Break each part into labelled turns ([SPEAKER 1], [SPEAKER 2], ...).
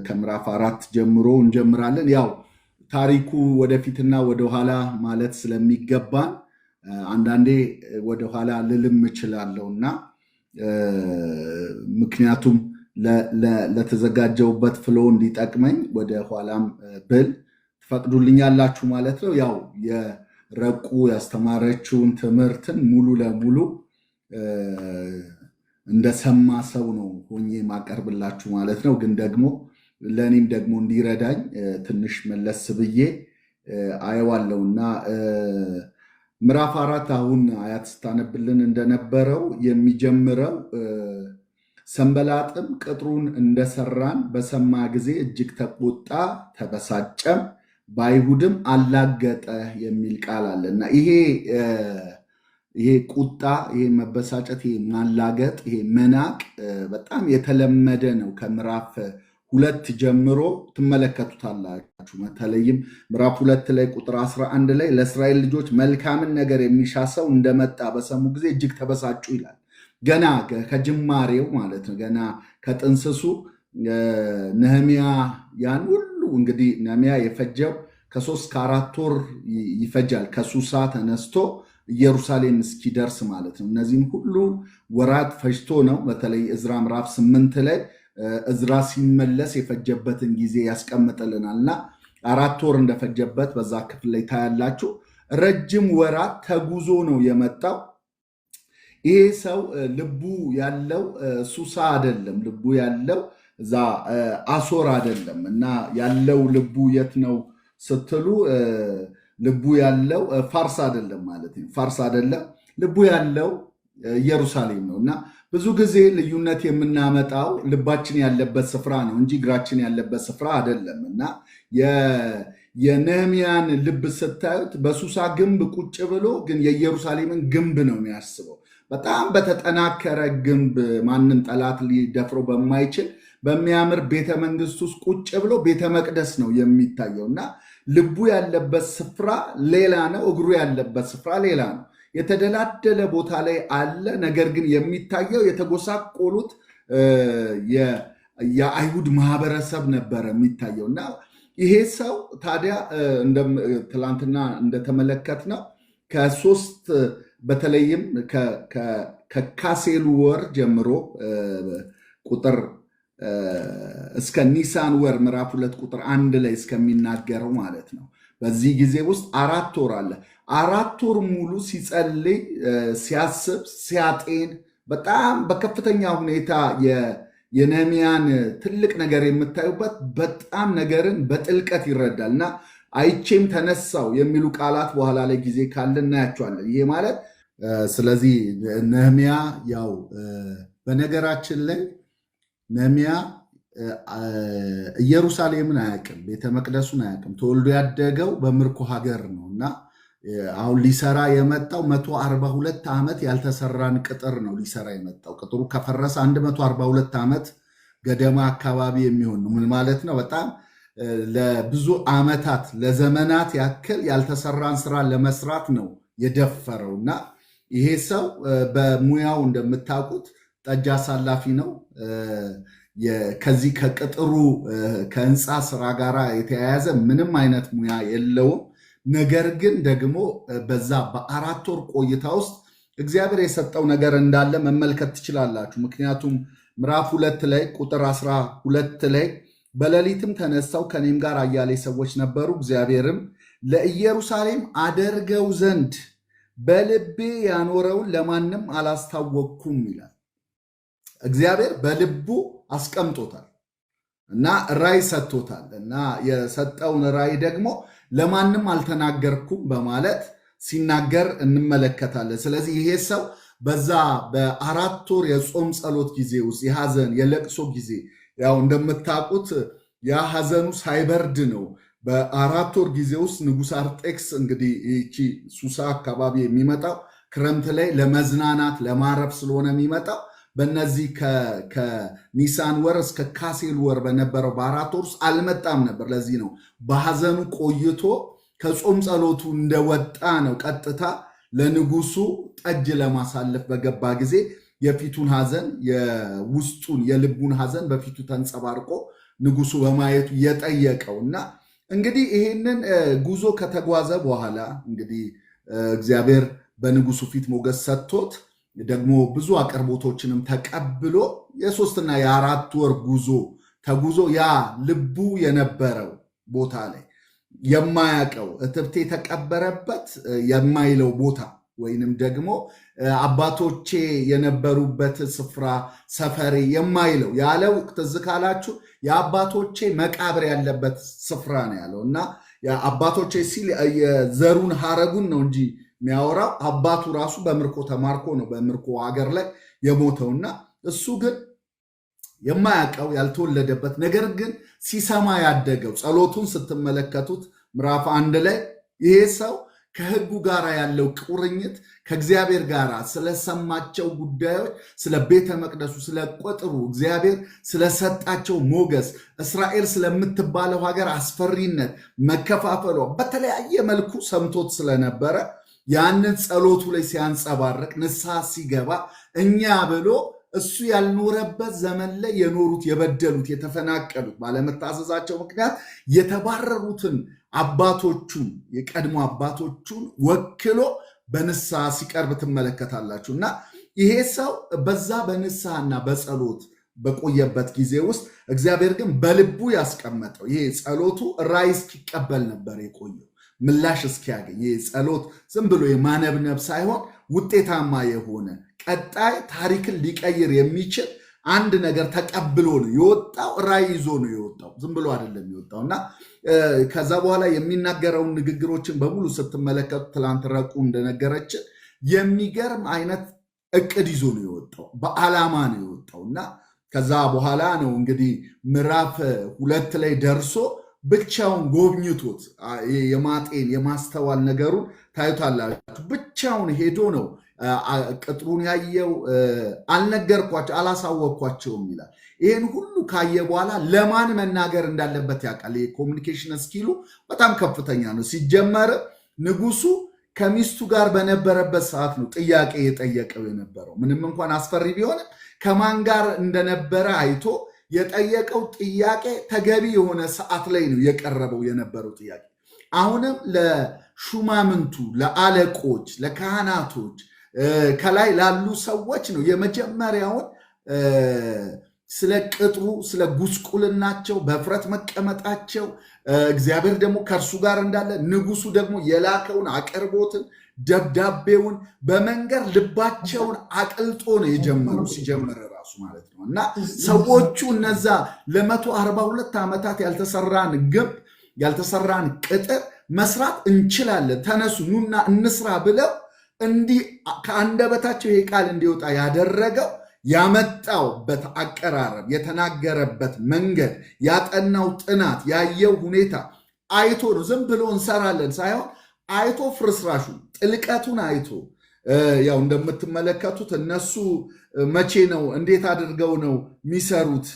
[SPEAKER 1] ከምዕራፍ 4 ጀምሮ እንጀምራለን። ያው ታሪኩ ወደፊትና ወደኋላ ማለት ስለሚገባን አንዳንዴ ወደኋላ ልልም እችላለሁና ምክንያቱም ለተዘጋጀውበት ፍሎ እንዲጠቅመኝ ወደ ኋላም ብል ትፈቅዱልኛላችሁ ማለት ነው። ያው የረቁ ያስተማረችውን ትምህርትን ሙሉ ለሙሉ እንደሰማ ሰው ነው ሆኜ ማቀርብላችሁ ማለት ነው። ግን ደግሞ ለእኔም ደግሞ እንዲረዳኝ ትንሽ መለስ ብዬ አየዋለሁና ምዕራፍ 4 አሁን አያት ስታነብልን እንደነበረው የሚጀምረው ሰንበላጥም ቅጥሩን እንደሰራን በሰማ ጊዜ እጅግ ተቆጣ፣ ተበሳጨም፣ በአይሁድም አላገጠ የሚል ቃል አለና ይሄ ቁጣ፣ ይሄ መበሳጨት፣ ይሄ ማላገጥ፣ ይሄ መናቅ በጣም የተለመደ ነው። ከምዕራፍ 2 ጀምሮ ትመለከቱታላችሁ። በተለይም ምዕራፍ 2 ላይ ቁጥር 11 ላይ ለእስራኤል ልጆች መልካምን ነገር የሚሻ ሰው እንደመጣ በሰሙ ጊዜ እጅግ ተበሳጩ ይላል። ገና ከጅማሬው ማለት ነው። ገና ከጥንስሱ ነህምያ ያን ሁሉ እንግዲህ ነህምያ የፈጀው ከ3 ከ4 ወር ይፈጃል ከሱሳ ተነስቶ ኢየሩሳሌም እስኪደርስ ማለት ነው። እነዚህም ሁሉ ወራት ፈጅቶ ነው። በተለይ ዕዝራ ምዕራፍ 8 ላይ ዕዝራ ሲመለስ የፈጀበትን ጊዜ ያስቀምጥልናል እና 4 ወር እንደፈጀበት በዛ ክፍል ላይ ታያላችሁ። ረጅም ወራት ተጉዞ ነው የመጣው። ይሄ ሰው ልቡ ያለው ሱሳ አይደለም፣ ልቡ ያለው እዛ አሶር አይደለም። እና ያለው ልቡ የት ነው ስትሉ ልቡ ያለው ፋርስ አይደለም ማለት ነው። ፋርስ አይደለም፣ ልቡ ያለው ኢየሩሳሌም ነው። እና ብዙ ጊዜ ልዩነት የምናመጣው ልባችን ያለበት ስፍራ ነው እንጂ እግራችን ያለበት ስፍራ አይደለም። እና የነህምያን ልብ ስታዩት በሱሳ ግንብ ቁጭ ብሎ ግን የኢየሩሳሌምን ግንብ ነው የሚያስበው። በጣም በተጠናከረ ግንብ ማንም ጠላት ሊደፍረው በማይችል በሚያምር ቤተ መንግስት ውስጥ ቁጭ ብሎ ቤተ መቅደስ ነው የሚታየው። እና ልቡ ያለበት ስፍራ ሌላ ነው፣ እግሩ ያለበት ስፍራ ሌላ ነው። የተደላደለ ቦታ ላይ አለ። ነገር ግን የሚታየው የተጎሳቆሉት የአይሁድ ማህበረሰብ ነበረ የሚታየው። እና ይሄ ሰው ታዲያ ትላንትና እንደተመለከትነው ከ3 በተለይም ከካሴሉ ወር ጀምሮ ቁጥር እስከ ኒሳን ወር ምዕራፍ 2 ቁጥር 1 ላይ እስከሚናገረው ማለት ነው። በዚህ ጊዜ ውስጥ 4 ወር አለ። 4 ወር ሙሉ ሲጸልይ፣ ሲያስብ፣ ሲያጤን በጣም በከፍተኛ ሁኔታ የነህምያን ትልቅ ነገር የምታዩበት በጣም ነገርን በጥልቀት ይረዳል። እና አይቼም ተነሳው የሚሉ ቃላት በኋላ ላይ ጊዜ ካለ እናያቸዋለን። ይሄ ማለት ስለዚህ ነህምያ ያው በነገራችን ላይ ነህምያ ኢየሩሳሌምን አያውቅም፣ ቤተ መቅደሱን አያውቅም። ተወልዶ ያደገው በምርኮ ሀገር ነው። እና አሁን ሊሰራ የመጣው 142 ዓመት ያልተሰራን ቅጥር ነው ሊሰራ የመጣው። ቅጥሩ ከፈረሰ 142 ዓመት ገደማ አካባቢ የሚሆን ነው። ምን ማለት ነው? በጣም ለብዙ ዓመታት ለዘመናት ያክል ያልተሰራን ስራ ለመስራት ነው የደፈረው። እና ይሄ ሰው በሙያው እንደምታውቁት ጠጅ አሳላፊ ነው። ከዚህ ከቅጥሩ ከህንፃ ስራ ጋር የተያያዘ ምንም አይነት ሙያ የለውም። ነገር ግን ደግሞ በዛ በ4 ወር ቆይታ ውስጥ እግዚአብሔር የሰጠው ነገር እንዳለ መመልከት ትችላላችሁ። ምክንያቱም ምዕራፍ 2 ላይ ቁጥር 12 ላይ በሌሊትም ተነሳው ከኔም ጋር አያሌ ሰዎች ነበሩ፣ እግዚአብሔርም ለኢየሩሳሌም አደርገው ዘንድ በልቤ ያኖረውን ለማንም አላስታወቅኩም ይላል። እግዚአብሔር በልቡ አስቀምጦታል እና ራእይ ሰጥቶታል። እና የሰጠውን ራእይ ደግሞ ለማንም አልተናገርኩም በማለት ሲናገር እንመለከታለን። ስለዚህ ይሄ ሰው በዛ በ4 ወር የጾም ጸሎት ጊዜ ውስጥ የሐዘን የለቅሶ ጊዜ ያው እንደምታውቁት ያ ሐዘኑ ሳይበርድ ነው። በ4 ወር ጊዜ ውስጥ ንጉሥ አርጤክስ እንግዲህ ይቺ ሱሳ አካባቢ የሚመጣው ክረምት ላይ ለመዝናናት ለማረፍ ስለሆነ የሚመጣው በእነዚህ ከኒሳን ወር እስከ ካሴል ወር በነበረው በ4 ወር ውስጥ አልመጣም ነበር። ለዚህ ነው በሐዘኑ ቆይቶ ከጾም ጸሎቱ እንደወጣ ነው ቀጥታ ለንጉሱ ጠጅ ለማሳለፍ በገባ ጊዜ የፊቱን ሐዘን የውስጡን የልቡን ሐዘን በፊቱ ተንጸባርቆ ንጉሱ በማየቱ የጠየቀውና እንግዲህ ይሄንን ጉዞ ከተጓዘ በኋላ እንግዲህ እግዚአብሔር በንጉሱ ፊት ሞገስ ሰጥቶት ደግሞ ብዙ አቅርቦቶችንም ተቀብሎ የ3 እና የ4 ወር ጉዞ ተጉዞ ያ ልቡ የነበረው ቦታ ላይ የማያቀው እትብቴ የተቀበረበት የማይለው ቦታ ወይንም ደግሞ አባቶቼ የነበሩበት ስፍራ ሰፈሬ የማይለው ያለው ትዝ ካላችሁ የአባቶቼ መቃብር ያለበት ስፍራ ነው ያለው እና አባቶቼ ሲል የዘሩን ሐረጉን ነው እንጂ የሚያወራው አባቱ ራሱ በምርኮ ተማርኮ ነው በምርኮ ሀገር ላይ የሞተውና እሱ ግን የማያውቀው ያልተወለደበት ነገር ግን ሲሰማ ያደገው ጸሎቱን ስትመለከቱት ምዕራፍ 1 ላይ ይሄ ሰው ከሕጉ ጋር ያለው ቁርኝት ከእግዚአብሔር ጋር ስለሰማቸው ጉዳዮች ስለ ቤተ መቅደሱ ስለ ቁጥሩ እግዚአብሔር ስለሰጣቸው ሞገስ እስራኤል ስለምትባለው ሀገር አስፈሪነት መከፋፈሏ በተለያየ መልኩ ሰምቶት ስለነበረ ያንን ጸሎቱ ላይ ሲያንጸባርቅ ንስሐ ሲገባ እኛ ብሎ እሱ ያልኖረበት ዘመን ላይ የኖሩት የበደሉት የተፈናቀሉት ባለመታዘዛቸው ምክንያት የተባረሩትን አባቶቹን የቀድሞ አባቶቹን ወክሎ በንስሐ ሲቀርብ ትመለከታላችሁ እና ይሄ ሰው በዛ በንስሐና በጸሎት በቆየበት ጊዜ ውስጥ እግዚአብሔር ግን በልቡ ያስቀመጠው ይሄ ጸሎቱ ራእይ እስኪቀበል ነበር የቆየው ምላሽ እስኪያገኝ ይሄ ጸሎት ዝም ብሎ የማነብነብ ሳይሆን ውጤታማ የሆነ ቀጣይ ታሪክን ሊቀይር የሚችል አንድ ነገር ተቀብሎ ነው የወጣው ራእይ ይዞ ነው የወጣው ዝም ብሎ አይደለም የወጣውና ከዛ በኋላ የሚናገረውን ንግግሮችን በሙሉ ስትመለከቱ ትላንት ረቁ እንደነገረችን የሚገርም አይነት እቅድ ይዞ ነው የወጣው በዓላማ ነው የወጣውና ከዛ በኋላ ነው እንግዲህ ምዕራፍ 2 ላይ ደርሶ ብቻውን ጎብኝቶት የማጤን የማስተዋል ነገሩን ታዩታላችሁ ብቻውን ሄዶ ነው ቅጥሩን ያየው አልነገርኳቸው አላሳወቅኳቸውም ይላል ይሄን ሁሉ ካየ በኋላ ለማን መናገር እንዳለበት ያውቃል የኮሙኒኬሽን ስኪሉ በጣም ከፍተኛ ነው ሲጀመር ንጉሱ ከሚስቱ ጋር በነበረበት ሰዓት ነው ጥያቄ የጠየቀው የነበረው ምንም እንኳን አስፈሪ ቢሆንም ከማን ጋር እንደነበረ አይቶ የጠየቀው ጥያቄ ተገቢ የሆነ ሰዓት ላይ ነው የቀረበው የነበረው ጥያቄ አሁንም ለሹማምንቱ ለአለቆች ለካህናቶች ከላይ ላሉ ሰዎች ነው የመጀመሪያውን ስለ ቅጥሩ ስለ ጉስቁልናቸው በፍረት መቀመጣቸው እግዚአብሔር ደግሞ ከእርሱ ጋር እንዳለ ንጉሱ ደግሞ የላከውን አቅርቦትን ደብዳቤውን በመንገር ልባቸውን አቅልጦ ነው የጀመሩ ሲጀመረ ራሱ ማለት ነው እና ሰዎቹ እነዛ ለ142 ዓመታት ያልተሰራን ግንብ ያልተሰራን ቅጥር መስራት እንችላለን ተነሱ ኑና እንስራ ብለው እንዲህ ከአንደበታቸው ይሄ ቃል እንዲወጣ ያደረገው ያመጣውበት አቀራረብ የተናገረበት መንገድ ያጠናው ጥናት ያየው ሁኔታ አይቶ ነው ዝም ብሎ እንሰራለን ሳይሆን አይቶ ፍርስራሹ ጥልቀቱን አይቶ ያው እንደምትመለከቱት እነሱ መቼ ነው እንዴት አድርገው ነው የሚሰሩት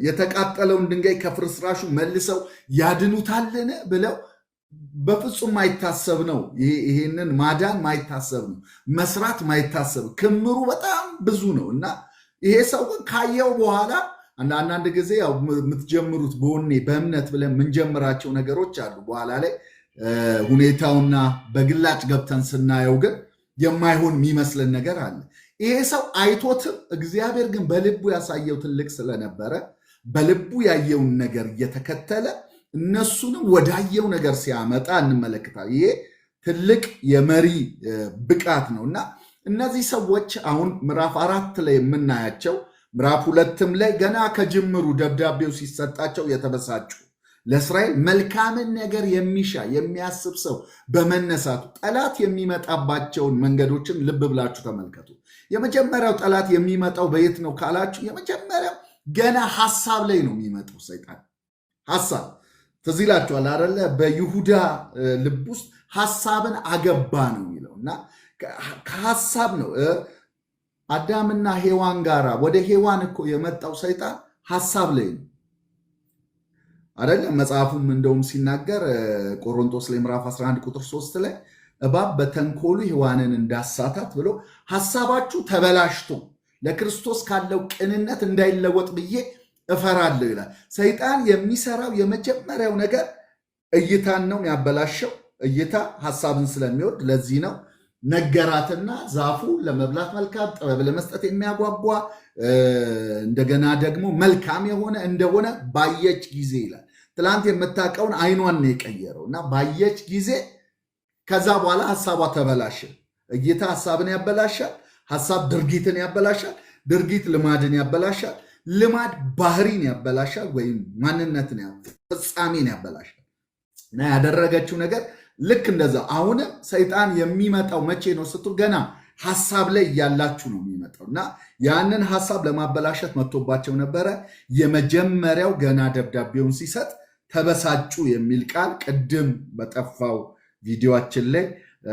[SPEAKER 1] የተቃጠለውን ድንጋይ ከፍርስራሹ መልሰው ያድኑታልን ብለው በፍጹም ማይታሰብ ነው ይሄንን ማዳን ማይታሰብ ነው መስራት ማይታሰብ ክምሩ በጣም ብዙ ነው እና ይሄ ሰው ካየው በኋላ አንዳንድ ጊዜ ያው የምትጀምሩት በወኔ በእምነት ብለን የምንጀምራቸው ነገሮች አሉ በኋላ ላይ ሁኔታውና በግላጭ ገብተን ስናየው ግን የማይሆን የሚመስለን ነገር አለ ይሄ ሰው አይቶትም እግዚአብሔር ግን በልቡ ያሳየው ትልቅ ስለነበረ በልቡ ያየውን ነገር እየተከተለ እነሱንም ወዳየው ነገር ሲያመጣ እንመለከታል ይሄ ትልቅ የመሪ ብቃት ነውና እነዚህ ሰዎች አሁን ምዕራፍ 4 ላይ የምናያቸው ምዕራፍ 2ም ላይ ገና ከጅምሩ ደብዳቤው ሲሰጣቸው የተበሳጩ ለእስራኤል መልካምን ነገር የሚሻ የሚያስብ ሰው በመነሳቱ ጠላት የሚመጣባቸውን መንገዶችን ልብ ብላችሁ ተመልከቱ የመጀመሪያው ጠላት የሚመጣው በየት ነው ካላችሁ የመጀመሪያው ገና ሐሳብ ላይ ነው የሚመጣው ሰይጣን ሐሳብ ትዝ ይላችኋል አይደለ በይሁዳ ልብ ውስጥ ሐሳብን አገባ ነው የሚለውና ከሐሳብ ነው አዳምና ሔዋን ጋራ ወደ ሔዋን እኮ የመጣው ሰይጣን ሐሳብ ላይ ነው አይደለ መጽሐፉም እንደውም ሲናገር ቆሮንቶስ ላይ ምዕራፍ 11 ቁጥር 3 ላይ እባብ በተንኮሉ ሔዋንን እንዳሳታት ብሎ ሐሳባችሁ ተበላሽቶ ለክርስቶስ ካለው ቅንነት እንዳይለወጥ ብዬ እፈራለሁ ይላል። ሰይጣን የሚሰራው የመጀመሪያው ነገር እይታን ነው ያበላሸው። እይታ ሐሳብን ስለሚወድ ለዚህ ነው ነገራትና ዛፉ ለመብላት መልካም፣ ጥበብ ለመስጠት የሚያጓጓ እንደገና ደግሞ መልካም የሆነ እንደሆነ ባየች ጊዜ ይላል። ትላንት የምታውቀውን አይኗን ነው የቀየረው እና ባየች ጊዜ ከዛ በኋላ ሐሳቧ ተበላሸ። እይታ ሐሳብን ያበላሻል፣ ሐሳብ ድርጊትን ያበላሻል፣ ድርጊት ልማድን ያበላሻል፣ ልማድ ባህሪን ያበላሻል ወይም ማንነትን ፍጻሜን ያበላሻል። እና ያደረገችው ነገር ልክ እንደዛ። አሁንም ሰይጣን የሚመጣው መቼ ነው ስትሉ ገና ሐሳብ ላይ እያላችሁ ነው የሚመጣው እና ያንን ሐሳብ ለማበላሸት መጥቶባቸው ነበረ። የመጀመሪያው ገና ደብዳቤውን ሲሰጥ ተበሳጩ የሚል ቃል ቅድም በጠፋው ቪዲዮአችን ላይ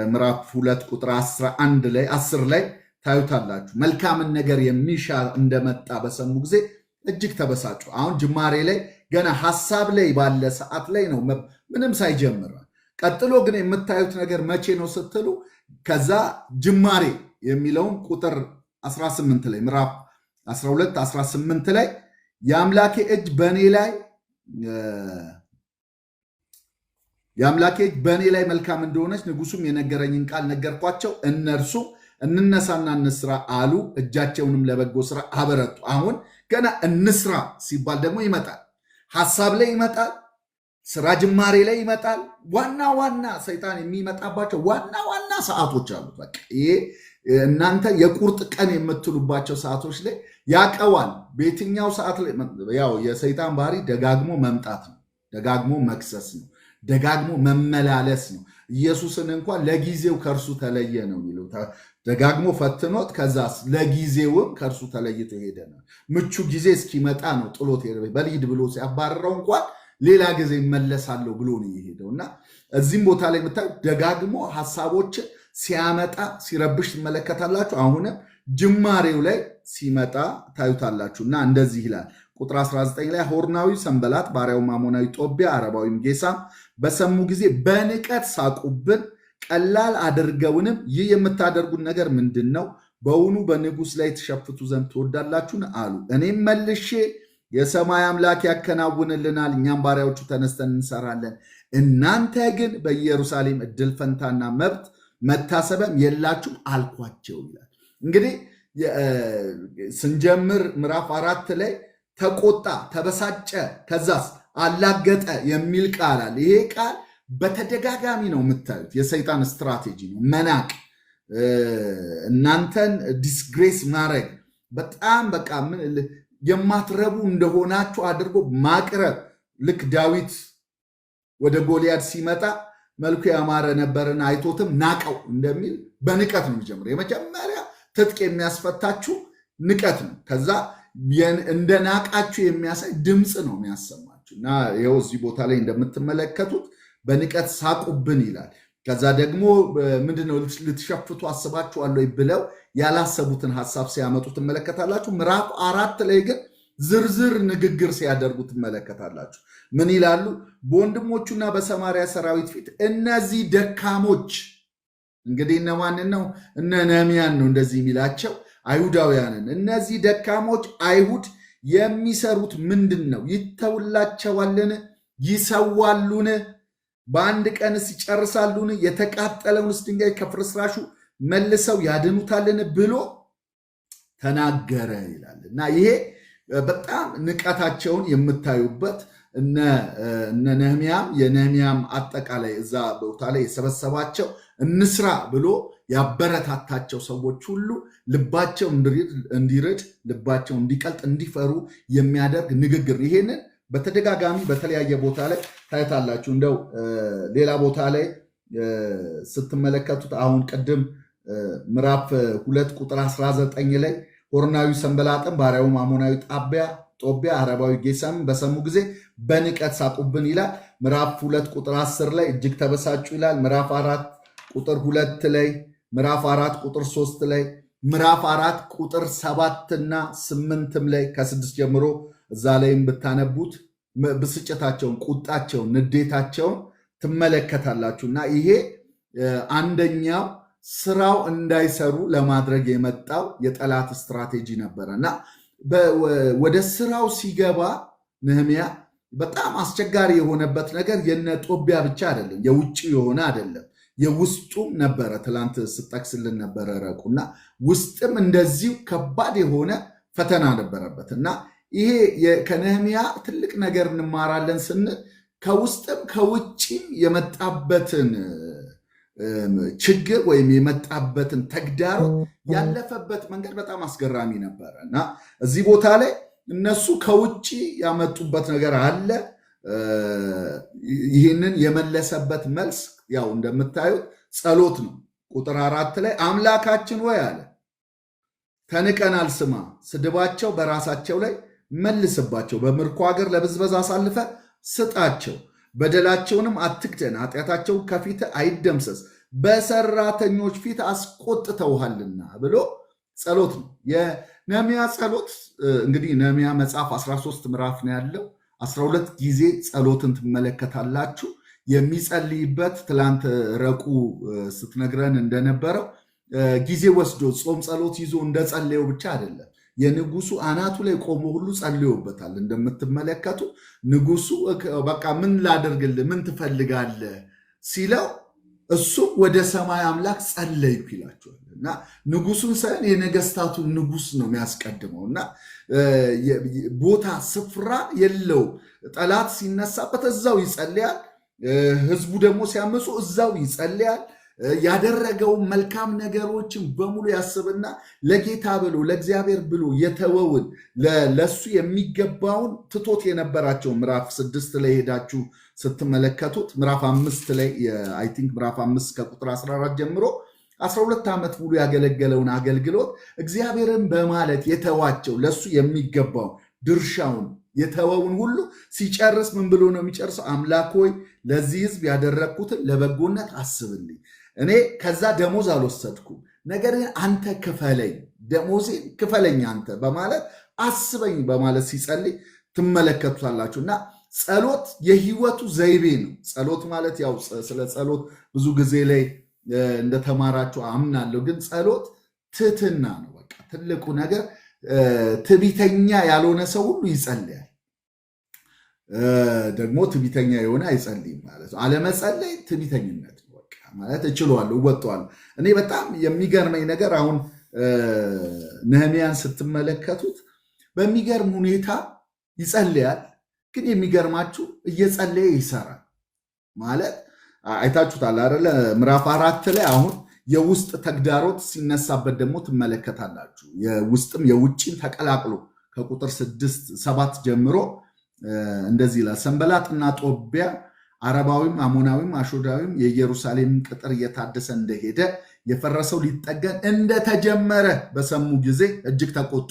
[SPEAKER 1] ምዕራፍ 2 ቁጥር 10 ላይ ታዩታላችሁ። መልካምን ነገር የሚሻ እንደመጣ በሰሙ ጊዜ እጅግ ተበሳጩ። አሁን ጅማሬ ላይ ገና ሐሳብ ላይ ባለ ሰዓት ላይ ነው ምንም ሳይጀምር። ቀጥሎ ግን የምታዩት ነገር መቼ ነው ስትሉ ከዛ ጅማሬ የሚለውን ቁጥር 18 ላይ ምዕራፍ 12 18 ላይ የአምላኬ እጅ በእኔ ላይ መልካም እንደሆነች ንጉሱም የነገረኝን ቃል ነገርኳቸው። እነርሱ እንነሳና እንስራ አሉ፣ እጃቸውንም ለበጎ ስራ አበረቱ። አሁን ገና እንስራ ሲባል ደግሞ ይመጣል፣ ሐሳብ ላይ ይመጣል፣ ስራ ጅማሬ ላይ ይመጣል። ዋና ሰይጣን የሚመጣባቸው ዋና ሰዓቶች አሉት። በቃ ይሄ እናንተ የቁርጥ ቀን የምትሉባቸው ሰዓቶች ላይ ያቀዋል። በየትኛው ሰዓት ላይ ያው የሰይጣን ባህሪ ደጋግሞ መምጣት ነው፣ ደጋግሞ መክሰስ ነው፣ ደጋግሞ መመላለስ ነው። ኢየሱስን እንኳን ለጊዜው ከእርሱ ተለየ ነው የሚለው። ደጋግሞ ፈትኖት ከዛ ለጊዜውም ከእርሱ ተለይቶ ሄደ ነው። ምቹ ጊዜ እስኪመጣ ነው ጥሎት ሄደ። በልሂድ ብሎ ሲያባረረው እንኳን ሌላ ጊዜ ይመለሳለሁ ብሎ ነው የሄደው እና እዚህም ቦታ ላይ የምታዩ ደጋግሞ ሐሳቦችን ሲያመጣ ሲረብሽ ትመለከታላችሁ። አሁንም ጅማሬው ላይ ሲመጣ ታዩታላችሁ እና እንደዚህ ይላል ቁጥር 19 ላይ ሆርናዊ ሰንበላት፣ ባሪያው አሞናዊ ጦቢያ፣ አረባዊም ጌሳም በሰሙ ጊዜ በንቀት ሳቁብን፣ ቀላል አድርገውንም ይህ የምታደርጉት ነገር ምንድን ነው? በውኑ በንጉሥ ላይ ትሸፍቱ ዘንድ ትወዳላችሁን? አሉ። እኔም መልሼ የሰማይ አምላክ ያከናውንልናል፣ እኛም ባሪያዎቹ ተነስተን እንሰራለን። እናንተ ግን በኢየሩሳሌም እድል ፈንታና መብት መታሰቢያም የላችሁም አልኳቸው ይላል። እንግዲህ ስንጀምር ምዕራፍ 4 ላይ ተቆጣ፣ ተበሳጨ፣ ከዛስ አላገጠ የሚል ቃል አለ። ይሄ ቃል በተደጋጋሚ ነው የምታዩት። የሰይጣን ስትራቴጂ ነው መናቅ፣ እናንተን ዲስግሬስ ማድረግ፣ በጣም በቃ የማትረቡ እንደሆናችሁ አድርጎ ማቅረብ። ልክ ዳዊት ወደ ጎልያድ ሲመጣ መልኩ ያማረ ነበርን አይቶትም ናቀው እንደሚል በንቀት ነው የሚጀምረው። የመጀመሪያ ትጥቅ የሚያስፈታችሁ ንቀት ነው። ከዛ እንደ ናቃችሁ የሚያሳይ ድምፅ ነው የሚያሰማችሁ እና ይኸው እዚህ ቦታ ላይ እንደምትመለከቱት በንቀት ሳቁብን ይላል። ከዛ ደግሞ ምንድነው ልትሸፍቱ አስባችኋል ወይ ብለው ያላሰቡትን ሐሳብ ሲያመጡ ትመለከታላችሁ። ምዕራፍ 4 ላይ ግን ዝርዝር ንግግር ሲያደርጉ ትመለከታላችሁ። ምን ይላሉ? በወንድሞቹና በሰማርያ ሰራዊት ፊት እነዚህ ደካሞች፣ እንግዲህ እነማንን ነው? እነ ነህምያን ነው እንደዚህ የሚላቸው አይሁዳውያንን። እነዚህ ደካሞች አይሁድ የሚሰሩት ምንድን ነው? ይተውላቸዋልን? ይሰዋሉን? በአንድ ቀንስ ይጨርሳሉን? የተቃጠለውንስ ድንጋይ ከፍርስራሹ መልሰው ያድኑታልን? ብሎ ተናገረ ይላል እና ይሄ በጣም ንቀታቸውን የምታዩበት እነ ነህምያም የነህምያም አጠቃላይ እዛ ቦታ ላይ የሰበሰባቸው እንስራ ብሎ ያበረታታቸው ሰዎች ሁሉ ልባቸው እንዲርድ ልባቸው እንዲቀልጥ እንዲፈሩ የሚያደርግ ንግግር። ይሄንን በተደጋጋሚ በተለያየ ቦታ ላይ ታይታላችሁ። እንደው ሌላ ቦታ ላይ ስትመለከቱት አሁን ቅድም ምዕራፍ 2 ቁጥር 19 ላይ ሆርናዊ ሰንበላጥም ባሪያውም አሞናዊ ጦቢያ አረባዊ ጌሳም በሰሙ ጊዜ በንቀት ሳቁብን ይላል። ምዕራፍ 2 ቁጥር 10 ላይ እጅግ ተበሳጩ ይላል። ምዕራፍ 4 ቁጥር 2 ላይ፣ ምዕራፍ 4 ቁጥር 3 ላይ፣ ምዕራፍ 4 ቁጥር 7 እና 8 ላይ ከ6 ጀምሮ እዛ ላይም ብታነቡት ብስጭታቸውን፣ ቁጣቸውን፣ ንዴታቸውን ትመለከታላችሁ እና ይሄ አንደኛው ስራው እንዳይሰሩ ለማድረግ የመጣው የጠላት ስትራቴጂ ነበረ እና ወደ ስራው ሲገባ ነህምያ በጣም አስቸጋሪ የሆነበት ነገር የነ ጦቢያ ብቻ አይደለም፣ የውጭ የሆነ አይደለም፣ የውስጡም ነበረ። ትላንት ስጠቅስልን ነበረ ረቁና ውስጥም እንደዚሁ ከባድ የሆነ ፈተና ነበረበት እና ይሄ ከነህምያ ትልቅ ነገር እንማራለን ስንል ከውስጥም ከውጭም የመጣበትን ችግር ወይም የመጣበትን ተግዳሮት ያለፈበት መንገድ በጣም አስገራሚ ነበረ እና እዚህ ቦታ ላይ እነሱ ከውጭ ያመጡበት ነገር አለ። ይህንን የመለሰበት መልስ ያው እንደምታዩት ጸሎት ነው። ቁጥር 4 ላይ አምላካችን ወይ አለ ተንቀናል፣ ስማ፣ ስድባቸው በራሳቸው ላይ መልስባቸው፣ በምርኮ ሀገር ለብዝበዛ አሳልፈ ስጣቸው፣ በደላቸውንም አትክደን፣ ኃጢአታቸውን ከፊት አይደምሰስ፣ በሰራተኞች ፊት አስቆጥተውሃልና ብሎ ጸሎት ነው። የነህምያ ጸሎት እንግዲህ ነህምያ መጽሐፍ 13 ምዕራፍ ነው ያለው። 12 ጊዜ ጸሎትን ትመለከታላችሁ። የሚጸልይበት ትላንት ረቁ ስትነግረን እንደነበረው ጊዜ ወስዶ ጾም ጸሎት ይዞ እንደጸለየው ብቻ አይደለም። የንጉሱ አናቱ ላይ ቆሞ ሁሉ ጸልዮበታል። እንደምትመለከቱ ንጉሱ በቃ ምን ላደርግልህ፣ ምን ትፈልጋለህ ሲለው እሱ ወደ ሰማይ አምላክ ጸለይኩ ይላቸዋል። እና ንጉሱን ሳይሆን የነገስታቱን ንጉስ ነው የሚያስቀድመው። እና ቦታ ስፍራ የለው። ጠላት ሲነሳበት እዛው ይጸልያል። ህዝቡ ደግሞ ሲያመፁ እዛው ይጸልያል። ያደረገውን መልካም ነገሮችን በሙሉ ያስብና ለጌታ ብሎ ለእግዚአብሔር ብሎ የተወውን ለሱ የሚገባውን ትቶት የነበራቸው ምዕራፍ 6 ላይ ሄዳችሁ ስትመለከቱት ምዕራፍ 5 ላይ አይ ቲንክ ምዕራፍ 5 ከቁጥር 14 ጀምሮ 12 ዓመት ሙሉ ያገለገለውን አገልግሎት እግዚአብሔርን በማለት የተዋቸው ለሱ የሚገባው ድርሻውን የተወውን ሁሉ ሲጨርስ ምን ብሎ ነው የሚጨርሰው? አምላክ ሆይ ለዚህ ህዝብ ያደረግኩትን ለበጎነት አስብልኝ። እኔ ከዛ ደሞዝ አልወሰድኩም፣ ነገር ግን አንተ ክፈለኝ፣ ደሞዜን ክፈለኝ አንተ በማለት አስበኝ በማለት ሲጸልይ ትመለከቱታላችሁ። እና ጸሎት የህይወቱ ዘይቤ ነው። ጸሎት ማለት ያው ስለ ጸሎት ብዙ ጊዜ ላይ እንደተማራችሁ አምናለሁ። ግን ጸሎት ትህትና ነው። በቃ ትልቁ ነገር ትዕቢተኛ ያልሆነ ሰው ሁሉ ይጸልያል። ደግሞ ትዕቢተኛ የሆነ አይጸልይም ማለት ነው። አለመጸለይ ትዕቢተኝነት ነው። በቃ ማለት እችለዋለሁ፣ እወጣዋለሁ። እኔ በጣም የሚገርመኝ ነገር አሁን ነህምያን ስትመለከቱት በሚገርም ሁኔታ ይጸልያል። ግን የሚገርማችሁ እየጸለየ ይሰራል ማለት አይታችሁታል አይደለ? ምዕራፍ 4 ላይ አሁን የውስጥ ተግዳሮት ሲነሳበት ደግሞ ትመለከታላችሁ። የውስጥም የውጭን ተቀላቅሎ ከቁጥር 6-7 ጀምሮ እንደዚህ ይላል። ሰንበላጥና ጦቢያ አረባዊም አሞናዊም አሾዳዊም የኢየሩሳሌም ቅጥር እየታደሰ እንደሄደ የፈረሰው ሊጠገን እንደተጀመረ በሰሙ ጊዜ እጅግ ተቆጡ።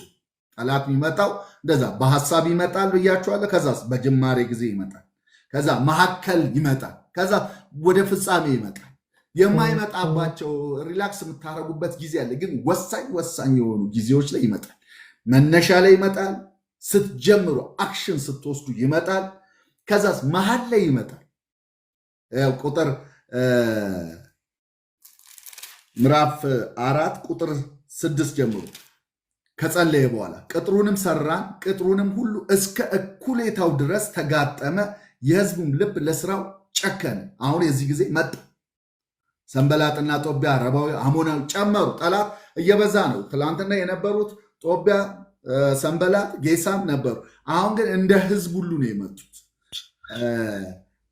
[SPEAKER 1] ጠላት የሚመጣው እንደዛ በሐሳብ ይመጣል ብያችኋለሁ። ከዛ በጅማሬ ጊዜ ይመጣል። ከዛ መካከል ይመጣል። ከዛ ወደ ፍጻሜ ይመጣል። የማይመጣባቸው ሪላክስ የምታደርጉበት ጊዜ አለ። ግን ወሳኝ የሆኑ ጊዜዎች ላይ ይመጣል። መነሻ ላይ ይመጣል። ስትጀምሩ አክሽን ስትወስዱ ይመጣል። ከዛስ መሀል ላይ ይመጣል። ቁጥር ምዕራፍ 4 ቁጥር 6 ጀምሮ ከጸለየ በኋላ ቅጥሩንም ሰራን፣ ቅጥሩንም ሁሉ እስከ እኩሌታው ድረስ ተጋጠመ፣ የህዝቡም ልብ ለስራው ጨከነ። አሁን የዚህ ጊዜ መጣ። ሰንበላጥና ጦቢያ አረባዊ አሞናዊ ጨመሩ። ጠላት እየበዛ ነው። ትላንትና የነበሩት ጦቢያ፣ ሰንበላጥ፣ ጌሳም ነበሩ። አሁን ግን እንደ ህዝብ ሁሉ ነው የመጡት።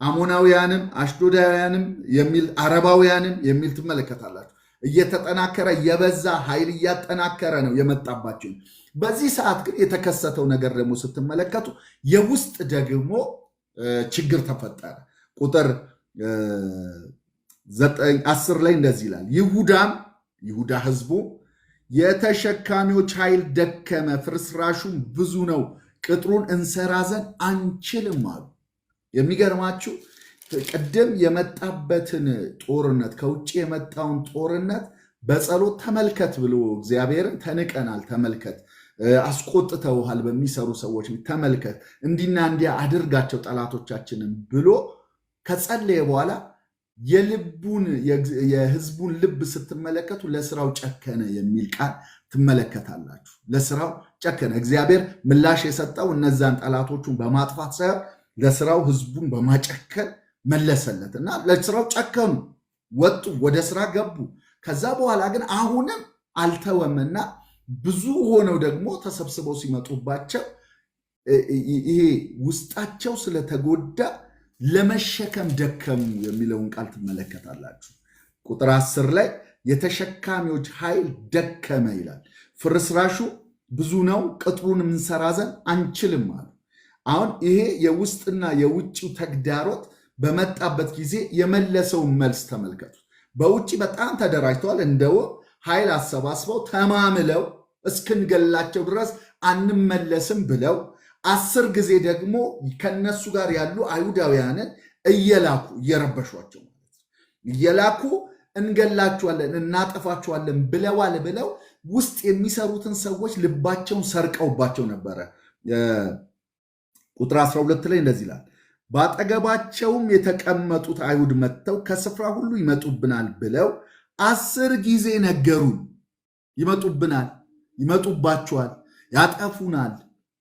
[SPEAKER 1] አሞናውያንም አሽዶዳውያንም የሚል አረባውያንም የሚል ትመለከታላችሁ። እየተጠናከረ የበዛ ኃይል እያጠናከረ ነው የመጣባቸው። በዚህ ሰዓት ግን የተከሰተው ነገር ደግሞ ስትመለከቱ የውስጥ ደግሞ ችግር ተፈጠረ። ቁጥር 9-10 ላይ እንደዚህ ይላል። ይሁዳ ህዝቡ የተሸካሚዎች ኃይል ደከመ፣ ፍርስራሹም ብዙ ነው፣ ቅጥሩን እንሰራ ዘንድ አንችልም አሉ። የሚገርማችሁ ቅድም የመጣበትን ጦርነት ከውጭ የመጣውን ጦርነት በጸሎት ተመልከት ብሎ እግዚአብሔርን ተንቀናል፣ ተመልከት፣ አስቆጥተውሃል፣ በሚሰሩ ሰዎች ተመልከት፣ እንዲና እንዲያ አድርጋቸው ጠላቶቻችንን ብሎ ከጸለየ በኋላ የህዝቡን ልብ ስትመለከቱ ለስራው ጨከነ የሚል ቃል ትመለከታላችሁ። ለስራው ጨከነ። እግዚአብሔር ምላሽ የሰጠው እነዛን ጠላቶቹን በማጥፋት ሳይሆን ለስራው ህዝቡን በማጨከን መለሰለት እና ለስራው ጨከኑ፣ ወጡ፣ ወደ ስራ ገቡ። ከዛ በኋላ ግን አሁንም አልተወምና ብዙ ሆነው ደግሞ ተሰብስበው ሲመጡባቸው ይሄ ውስጣቸው ስለተጎዳ ለመሸከም ደከሙ የሚለውን ቃል ትመለከታላችሁ። ቁጥር 10 ላይ የተሸካሚዎች ኃይል ደከመ ይላል። ፍርስራሹ ብዙ ነው፣ ቅጥሩን የምንሰራ ዘንድ አንችልም አሉ። አሁን ይሄ የውስጥና የውጭው ተግዳሮት በመጣበት ጊዜ የመለሰውን መልስ ተመልከቱ። በውጭ በጣም ተደራጅተዋል። እንደው ኃይል አሰባስበው ተማምለው እስክንገላቸው ድረስ አንመለስም ብለው 10 ጊዜ ደግሞ ከነሱ ጋር ያሉ አይሁዳውያንን እየላኩ እየረበሿቸው ማለት ነው። እየላኩ እንገላችኋለን፣ እናጠፋችኋለን ብለው ውስጥ የሚሰሩትን ሰዎች ልባቸውን ሰርቀውባቸው ነበረ። ቁጥር 12 ላይ እንደዚህ ይላል፣ በአጠገባቸውም የተቀመጡት አይሁድ መጥተው ከስፍራ ሁሉ ይመጡብናል ብለው 10 ጊዜ ነገሩን። ይመጡብናል፣ ይመጡባችኋል፣ ያጠፉናል፣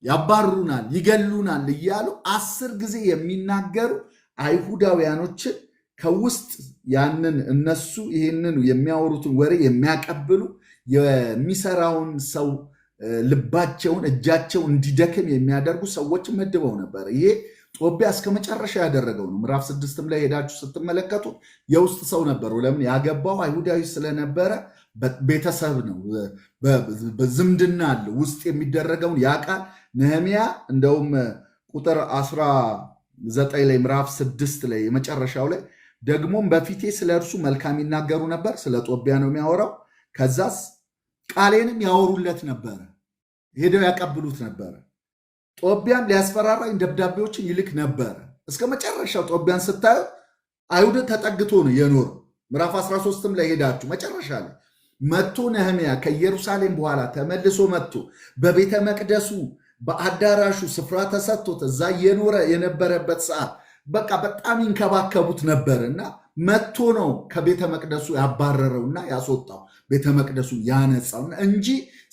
[SPEAKER 1] ያባሩናል፣ ይገሉናል እያሉ 10 ጊዜ የሚናገሩ አይሁዳውያኖችን ከውስጥ ያንን እነሱ ይህንን የሚያወሩትን ወሬ የሚያቀብሉ የሚሰራውን ሰው ልባቸውን እጃቸው እንዲደክም የሚያደርጉ ሰዎችን መድበው ነበር። ይሄ ጦቢያ እስከ መጨረሻ ያደረገው ነው። ምዕራፍ 6 ላይ ሄዳችሁ ስትመለከቱ የውስጥ ሰው ነበረው። ለምን? ያገባው አይሁዳዊ ስለነበረ ቤተሰብ ነው፣ በዝምድና አለ። ውስጥ የሚደረገውን ያውቃል። ነህምያ እንደውም ቁጥር 19 ላይ ምዕራፍ 6 ላይ የመጨረሻው ላይ ደግሞም በፊቴ ስለ እርሱ መልካም ይናገሩ ነበር። ስለ ጦቢያ ነው የሚያወራው። ከዛስ ቃሌንም ያወሩለት ነበረ፣ ሄደው ያቀብሉት ነበረ። ጦቢያም ሊያስፈራራኝ ደብዳቤዎችን ይልክ ነበረ። እስከ መጨረሻው ጦቢያን ስታዩ አይሁድ ተጠግቶ ነው የኖረው። ምዕራፍ 13 ላይ ሄዳችሁ መጨረሻ ላይ መጥቶ ነህምያ ከኢየሩሳሌም በኋላ ተመልሶ መጥቶ በቤተ መቅደሱ በአዳራሹ ስፍራ ተሰጥቶት እዛ እየኖረ የነበረበት ሰዓት በቃ በጣም ይንከባከቡት ነበርና መጥቶ ነው ከቤተ መቅደሱ ያባረረውና ያስወጣው፣ ቤተ መቅደሱ ያነጻውና እንጂ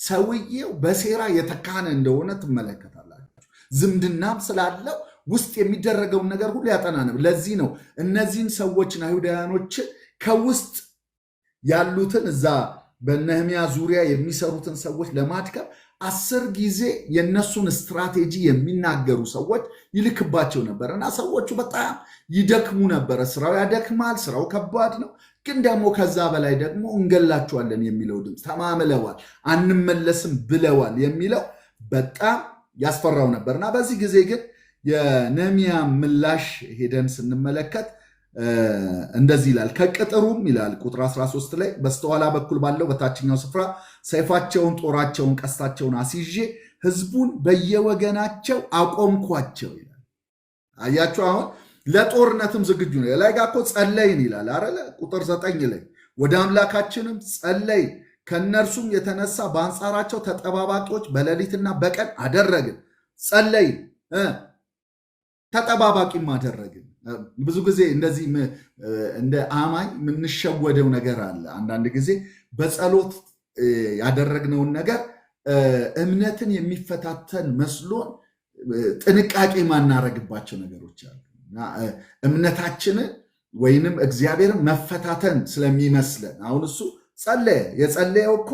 [SPEAKER 1] ሰውዬው በሴራ የተካነ እንደሆነ ትመለከታላችሁ። ዝምድናም ስላለው ውስጥ የሚደረገውን ነገር ሁሉ ያጠና ነበር። ለዚህ ነው እነዚህን ሰዎችን አይሁዳውያኖችን ከውስጥ ያሉትን እዛ በነህምያ ዙሪያ የሚሰሩትን ሰዎች ለማድከም 10 ጊዜ የነሱን ስትራቴጂ የሚናገሩ ሰዎች ይልክባቸው ነበር እና ሰዎቹ በጣም ይደክሙ ነበረ። ስራው ያደክማል፣ ስራው ከባድ ነው። ግን ደግሞ ከዛ በላይ ደግሞ እንገላቸዋለን የሚለው ድምፅ ተማምለዋል፣ አንመለስም ብለዋል የሚለው በጣም ያስፈራው ነበር እና በዚህ ጊዜ ግን የነህምያ ምላሽ ሄደን ስንመለከት እንደዚህ ይላል። ከቅጥሩም ይላል ቁጥር 13 ላይ በስተኋላ በኩል ባለው በታችኛው ስፍራ ሰይፋቸውን፣ ጦራቸውን፣ ቀስታቸውን አስይዤ ህዝቡን በየወገናቸው አቆምኳቸው ይላል። አያችሁ፣ አሁን ለጦርነትም ዝግጁ ነው። ላይ ጋር እኮ ጸለይን ይላል አይደለ? ቁጥር 9 ላይ ወደ አምላካችንም ጸለይ፣ ከነርሱም የተነሳ በአንጻራቸው ተጠባባቂዎች በሌሊትና በቀን አደረግን። ጸለይን፣ ተጠባባቂም አደረግን። ብዙ ጊዜ እንደዚህ እንደ አማኝ የምንሸወደው ነገር አለ። አንዳንድ ጊዜ በጸሎት ያደረግነውን ነገር እምነትን የሚፈታተን መስሎን ጥንቃቄ ማናረግባቸው ነገሮች አሉ። እምነታችንን ወይንም እግዚአብሔርን መፈታተን ስለሚመስለን አሁን እሱ ጸለየ። የጸለየው እኮ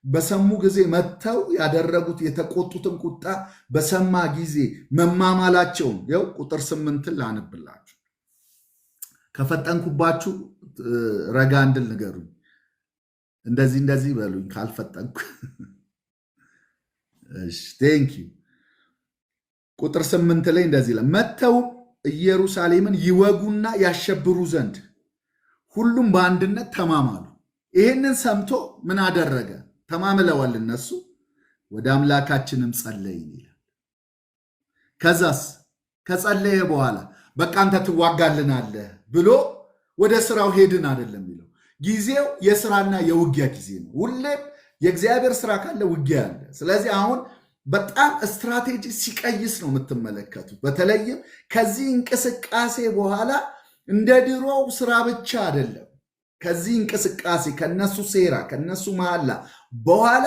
[SPEAKER 1] በሰሙ ጊዜ መጥተው ያደረጉት የተቆጡትን ቁጣ በሰማ ጊዜ መማማላቸውን ያው ቁጥር 8 ላንብላችሁ። ከፈጠንኩባችሁ ረጋ እንድል ንገሩኝ። እንደዚህ በሉኝ ካልፈጠንኩ። እሺ ቴንክ ዩ። ቁጥር 8 ላይ እንደዚህ ይላል፣ መጥተው ኢየሩሳሌምን ይወጉና ያሸብሩ ዘንድ ሁሉም በአንድነት ተማማሉ። ይህንን ሰምቶ ምን አደረገ? ተማምለዋል እነሱ። ወደ አምላካችንም ጸለይን ይላል። ከዛስ ከጸለየ በኋላ በቃ አንተ ትዋጋልናለህ ብሎ ወደ ስራው ሄድን አይደለም የሚለው። ጊዜው የስራና የውጊያ ጊዜ ነው። ሁሌም የእግዚአብሔር ስራ ካለ ውጊያ አለ። ስለዚህ አሁን በጣም ስትራቴጂ ሲቀይስ ነው የምትመለከቱት። በተለይም ከዚህ እንቅስቃሴ በኋላ እንደ ድሮው ስራ ብቻ አይደለም። ከዚህ እንቅስቃሴ ከነሱ ሴራ ከነሱ መሐላ በኋላ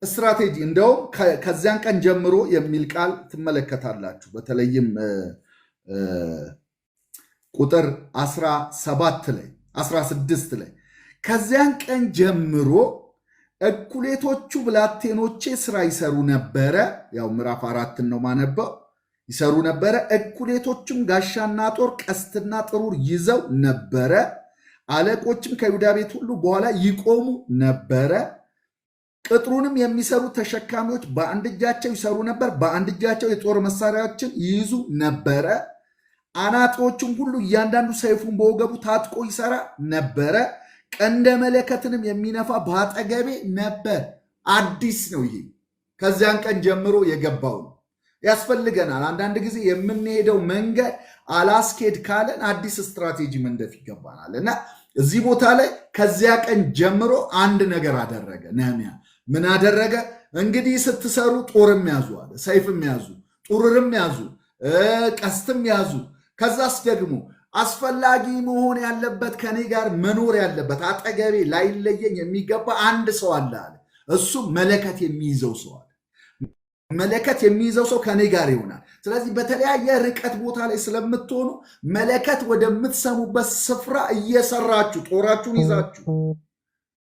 [SPEAKER 1] ስትራቴጂ እንደውም ከዚያን ቀን ጀምሮ የሚል ቃል ትመለከታላችሁ። በተለይም ቁጥር 17 ላይ 16 ላይ ከዚያን ቀን ጀምሮ እኩሌቶቹ ብላቴኖቼ ስራ ይሰሩ ነበረ። ያው ምዕራፍ 4 ነው ማነበው። ይሰሩ ነበረ። እኩሌቶቹም ጋሻና ጦር ቀስትና ጥሩር ይዘው ነበረ። አለቆችም ከይሁዳ ቤት ሁሉ በኋላ ይቆሙ ነበረ። ቅጥሩንም የሚሰሩ ተሸካሚዎች በአንድ እጃቸው ይሰሩ ነበር፣ በአንድ እጃቸው የጦር መሳሪያዎችን ይይዙ ነበረ። አናጢዎቹም ሁሉ እያንዳንዱ ሰይፉን በወገቡ ታጥቆ ይሰራ ነበረ። ቀንደ መለከትንም የሚነፋ በአጠገቤ ነበር። አዲስ ነው ይሄ፣ ከዚያን ቀን ጀምሮ የገባው ነው። ያስፈልገናል። አንዳንድ ጊዜ የምንሄደው መንገድ አላስኬድ ካለን አዲስ ስትራቴጂ መንደፍ ይገባናል። እና እዚህ ቦታ ላይ ከዚያ ቀን ጀምሮ አንድ ነገር አደረገ ነህምያ። ምን አደረገ? እንግዲህ ስትሰሩ ጦርም ያዙ አለ፣ ሰይፍም ያዙ፣ ጡርርም ያዙ፣ ቀስትም ያዙ። ከዛስ ደግሞ አስፈላጊ መሆን ያለበት ከኔ ጋር መኖር ያለበት አጠገቤ ላይለየኝ የሚገባ አንድ ሰው አለ አለ። እሱም መለከት የሚይዘው ሰው አለ። መለከት የሚይዘው ሰው ከኔ ጋር ይሆናል። ስለዚህ በተለያየ ርቀት ቦታ ላይ ስለምትሆኑ መለከት ወደምትሰሙበት ስፍራ እየሰራችሁ ጦራችሁን ይዛችሁ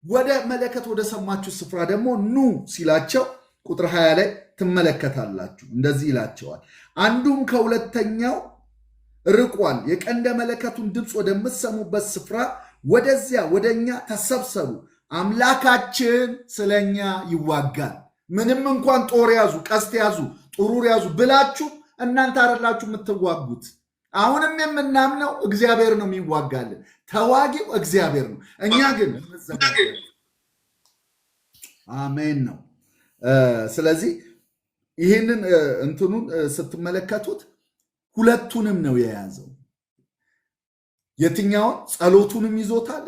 [SPEAKER 1] ወደ መለከት ወደ ሰማችሁ ስፍራ ደግሞ ኑ ሲላቸው ቁጥር 20 ላይ ትመለከታላችሁ። እንደዚህ ይላቸዋል፣ አንዱም ከሁለተኛው ርቋል። የቀንደ መለከቱን ድምፅ ወደምትሰሙበት ስፍራ ወደዚያ ወደኛ ተሰብሰቡ፣ አምላካችን ስለኛ ይዋጋል። ምንም እንኳን ጦር ያዙ፣ ቀስት ያዙ፣ ጥሩር ያዙ ብላችሁ እናንተ አይደላችሁ የምትዋጉት። አሁንም የምናምነው እግዚአብሔር ነው የሚዋጋልን። ተዋጊው እግዚአብሔር ነው። እኛ ግን አሜን ነው። ስለዚህ ይህንን እንትኑን ስትመለከቱት ሁለቱንም ነው የያዘው። የትኛውን? ጸሎቱንም ይዞታል።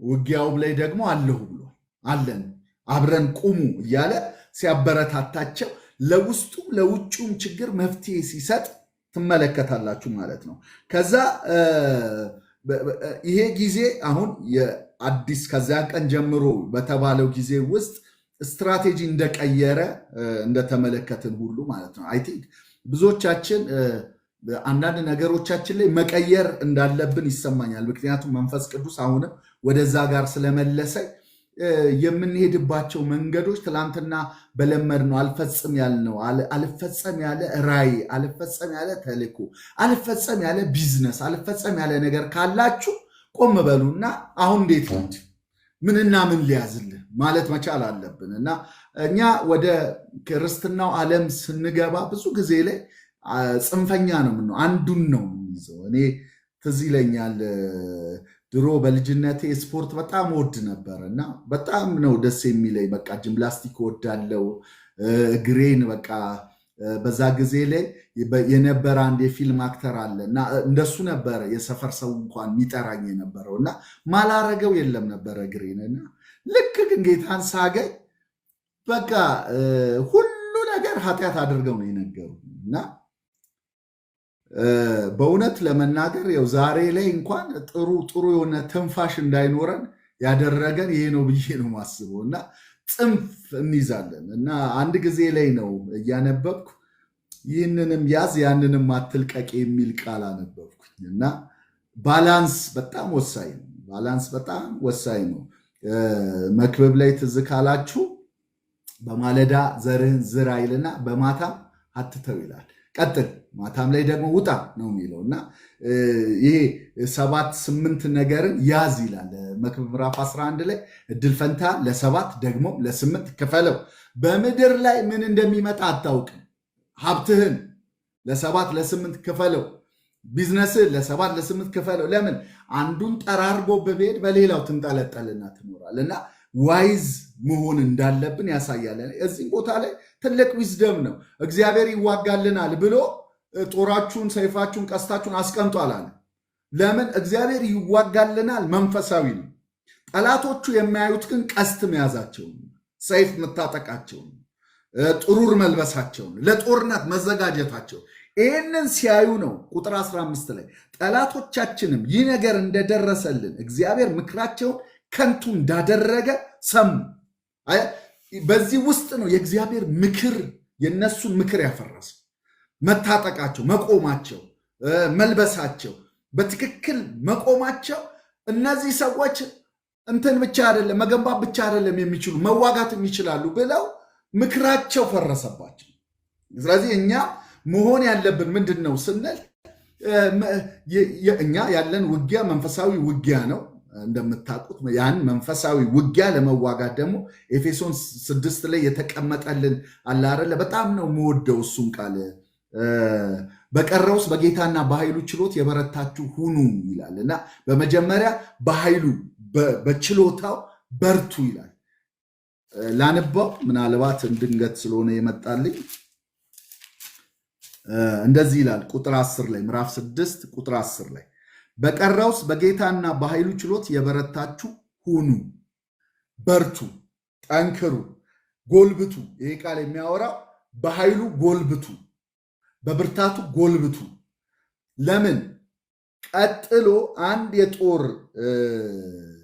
[SPEAKER 1] ውጊያውም ላይ ደግሞ አለሁ ብሎ አለን አብረን ቁሙ እያለ ሲያበረታታቸው ለውስጡም ለውጭውም ችግር መፍትሄ ሲሰጥ ትመለከታላችሁ ማለት ነው። ከዛ ይሄ ጊዜ አሁን የአዲስ ከዚያ ቀን ጀምሮ በተባለው ጊዜ ውስጥ ስትራቴጂ እንደቀየረ እንደተመለከትን ሁሉ ማለት ነው። አይ ቲንክ ብዙዎቻችን አንዳንድ ነገሮቻችን ላይ መቀየር እንዳለብን ይሰማኛል። ምክንያቱም መንፈስ ቅዱስ አሁንም ወደዛ ጋር ስለመለሰኝ የምንሄድባቸው መንገዶች ትላንትና በለመድነው አልፈጽም ያልነው አልፈጸም ያለ ራዕይ፣ አልፈጸም ያለ ተልእኮ፣ አልፈጸም ያለ ቢዝነስ፣ አልፈጸም ያለ ነገር ካላችሁ ቆም በሉና አሁን እንዴት ነው ምንና ምን ሊያዝልህ ማለት መቻል አለብን። እና እኛ ወደ ክርስትናው ዓለም ስንገባ ብዙ ጊዜ ላይ ጽንፈኛ ነው ምነው አንዱን ነው የምንይዘው። እኔ ትዝ ይለኛል ድሮ በልጅነቴ ስፖርት በጣም ወድ ነበር እና በጣም ነው ደስ የሚለኝ። በቃ ጂምናስቲክ ወዳለው እግሬን በቃ በዛ ጊዜ ላይ የነበረ አንድ የፊልም አክተር አለ እና እንደሱ ነበረ የሰፈር ሰው እንኳን የሚጠራኝ የነበረው እና ማላረገው የለም ነበረ እግሬን። እና ልክ ግን ጌታን ሳገኝ በቃ ሁሉ ነገር ኃጢአት አድርገው ነው የነገሩ እና በእውነት ለመናገር ያው ዛሬ ላይ እንኳን ጥሩ የሆነ ትንፋሽ እንዳይኖረን ያደረገን ይሄ ነው ብዬ ነው ማስበው። እና ጽንፍ እንይዛለን እና አንድ ጊዜ ላይ ነው እያነበብኩ ይህንንም ያዝ ያንንም አትልቀቅ የሚል ቃል አነበብኩኝ። እና ባላንስ በጣም ወሳኝ ነው። ባላንስ በጣም ወሳኝ ነው። መክብብ ላይ ትዝ ካላችሁ በማለዳ ዘርህን ዝራ ይልና በማታም አትተው ይላል። ቀጥል ማታም ላይ ደግሞ ውጣ ነው የሚለው እና ይሄ 7-8 ነገርን ያዝ ይላል። መክብብ ምዕራፍ 11 ላይ እድል ፈንታ ለ7 ደግሞ ለ8 ክፈለው። በምድር ላይ ምን እንደሚመጣ አታውቅም። ሀብትህን ለ7 ለ8 ክፈለው። ቢዝነስህን ለ7 ለ8 ክፈለው። ለምን አንዱን ጠራርጎ በቤድ በሌላው ትንጠለጠልና ትኖራል። እና ዋይዝ መሆን እንዳለብን ያሳያል። እዚህ ቦታ ላይ ትልቅ ዊዝደም ነው። እግዚአብሔር ይዋጋልናል ብሎ ጦራችሁን፣ ሰይፋችሁን፣ ቀስታችሁን አስቀምጡ አላለ። ለምን? እግዚአብሔር ይዋጋልናል መንፈሳዊ ነው። ጠላቶቹ የሚያዩት ግን ቀስት መያዛቸውን፣ ሰይፍ መታጠቃቸውን፣ ጥሩር መልበሳቸውን፣ ለጦርነት መዘጋጀታቸው ይህንን ሲያዩ ነው ቁጥር 15 ላይ ጠላቶቻችንም ይህ ነገር እንደደረሰልን እግዚአብሔር ምክራቸውን ከንቱ እንዳደረገ ሰሙ። በዚህ ውስጥ ነው የእግዚአብሔር ምክር የነሱን ምክር ያፈረሰው። መታጠቃቸው፣ መቆማቸው፣ መልበሳቸው፣ በትክክል መቆማቸው እነዚህ ሰዎች እንትን ብቻ አይደለም መገንባት ብቻ አይደለም የሚችሉ መዋጋትም ይችላሉ ብለው ምክራቸው ፈረሰባቸው። ስለዚህ እኛ መሆን ያለብን ምንድን ነው ስንል እኛ ያለን ውጊያ መንፈሳዊ ውጊያ ነው እንደምታውቁት። ያን መንፈሳዊ ውጊያ ለመዋጋት ደግሞ ኤፌሶን 6 ላይ የተቀመጠልን አለ አይደለ? በጣም ነው የምወደው እሱን ቃል። በቀረውስ በጌታና በኃይሉ ችሎት የበረታችሁ ሁኑ ይላል እና በመጀመሪያ በኃይሉ በችሎታው በርቱ ይላል። ላንባው ምናልባት እንድንገት ስለሆነ የመጣልኝ እንደዚህ ይላል ቁጥር 10 ላይ ምዕራፍ 6 ቁጥር 10 ላይ በቀረውስ በጌታና በኃይሉ ችሎት የበረታችሁ ሁኑ፣ በርቱ፣ ጠንክሩ፣ ጎልብቱ። ይሄ ቃል የሚያወራው በኃይሉ ጎልብቱ፣ በብርታቱ ጎልብቱ። ለምን? ቀጥሎ አንድ የጦር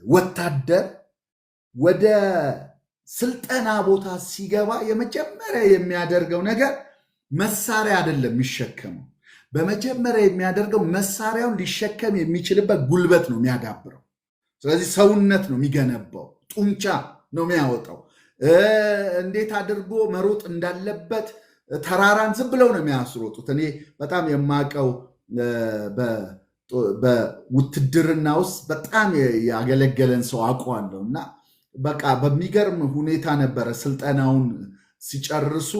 [SPEAKER 1] ወታደር ወደ ስልጠና ቦታ ሲገባ የመጀመሪያ የሚያደርገው ነገር መሳሪያ አይደለም የሚሸከመው። በመጀመሪያ የሚያደርገው መሳሪያውን ሊሸከም የሚችልበት ጉልበት ነው የሚያዳብረው። ስለዚህ ሰውነት ነው የሚገነባው፣ ጡንቻ ነው የሚያወጣው። እንዴት አድርጎ መሮጥ እንዳለበት ተራራን ዝም ብለው ነው የሚያስሮጡት። እኔ በጣም የማውቀው በውትድርና ውስጥ በጣም ያገለገለን ሰው አውቀዋለሁ እና በቃ በሚገርም ሁኔታ ነበረ ስልጠናውን ሲጨርሱ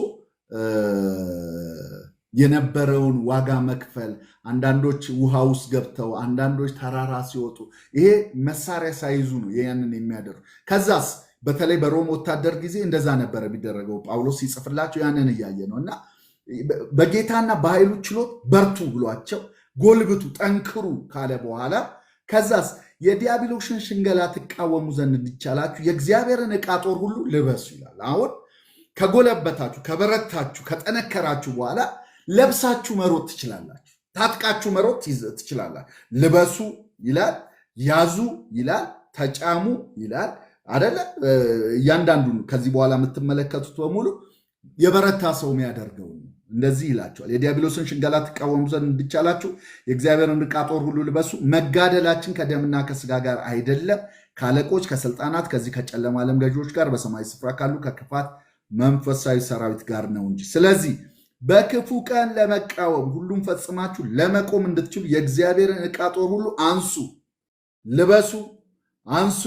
[SPEAKER 1] የነበረውን ዋጋ መክፈል። አንዳንዶች ውሃ ውስጥ ገብተው፣ አንዳንዶች ተራራ ሲወጡ፣ ይሄ መሳሪያ ሳይዙ ነው ያንን የሚያደርጉ። ከዛስ በተለይ በሮም ወታደር ጊዜ እንደዛ ነበረ የሚደረገው። ጳውሎስ ሲጽፍላቸው ያንን እያየ ነው እና በጌታና በኃይሉ ችሎት በርቱ ብሏቸው ጎልብቱ፣ ጠንክሩ ካለ በኋላ ከዛስ የዲያብሎስን ሽንገላ ትቃወሙ ዘንድ እንዲቻላችሁ የእግዚአብሔርን ዕቃ ጦር ሁሉ ልበሱ ይላል። አሁን ከጎለበታችሁ፣ ከበረታችሁ፣ ከጠነከራችሁ በኋላ ለብሳችሁ መሮጥ ትችላላችሁ። ታጥቃችሁ መሮጥ ትችላላችሁ። ልበሱ ይላል፣ ያዙ ይላል፣ ተጫሙ ይላል አደለ? እያንዳንዱ ከዚህ በኋላ የምትመለከቱት በሙሉ የበረታ ሰው የሚያደርገው እንደዚህ ይላቸዋል። የዲያብሎስን ሽንገላ ትቃወሙ ዘንድ እንዲቻላችሁ የእግዚአብሔርን ዕቃ ጦር ሁሉ ልበሱ። መጋደላችን ከደምና ከስጋ ጋር አይደለም፣ ከአለቆች፣ ከስልጣናት፣ ከዚህ ከጨለማ ዓለም ገዢዎች ጋር፣ በሰማይ ስፍራ ካሉ ከክፋት መንፈሳዊ ሰራዊት ጋር ነው እንጂ። ስለዚህ በክፉ ቀን ለመቃወም ሁሉም ፈጽማችሁ ለመቆም እንድትችሉ የእግዚአብሔርን ዕቃ ጦር ሁሉ አንሱ፣ ልበሱ፣ አንሱ።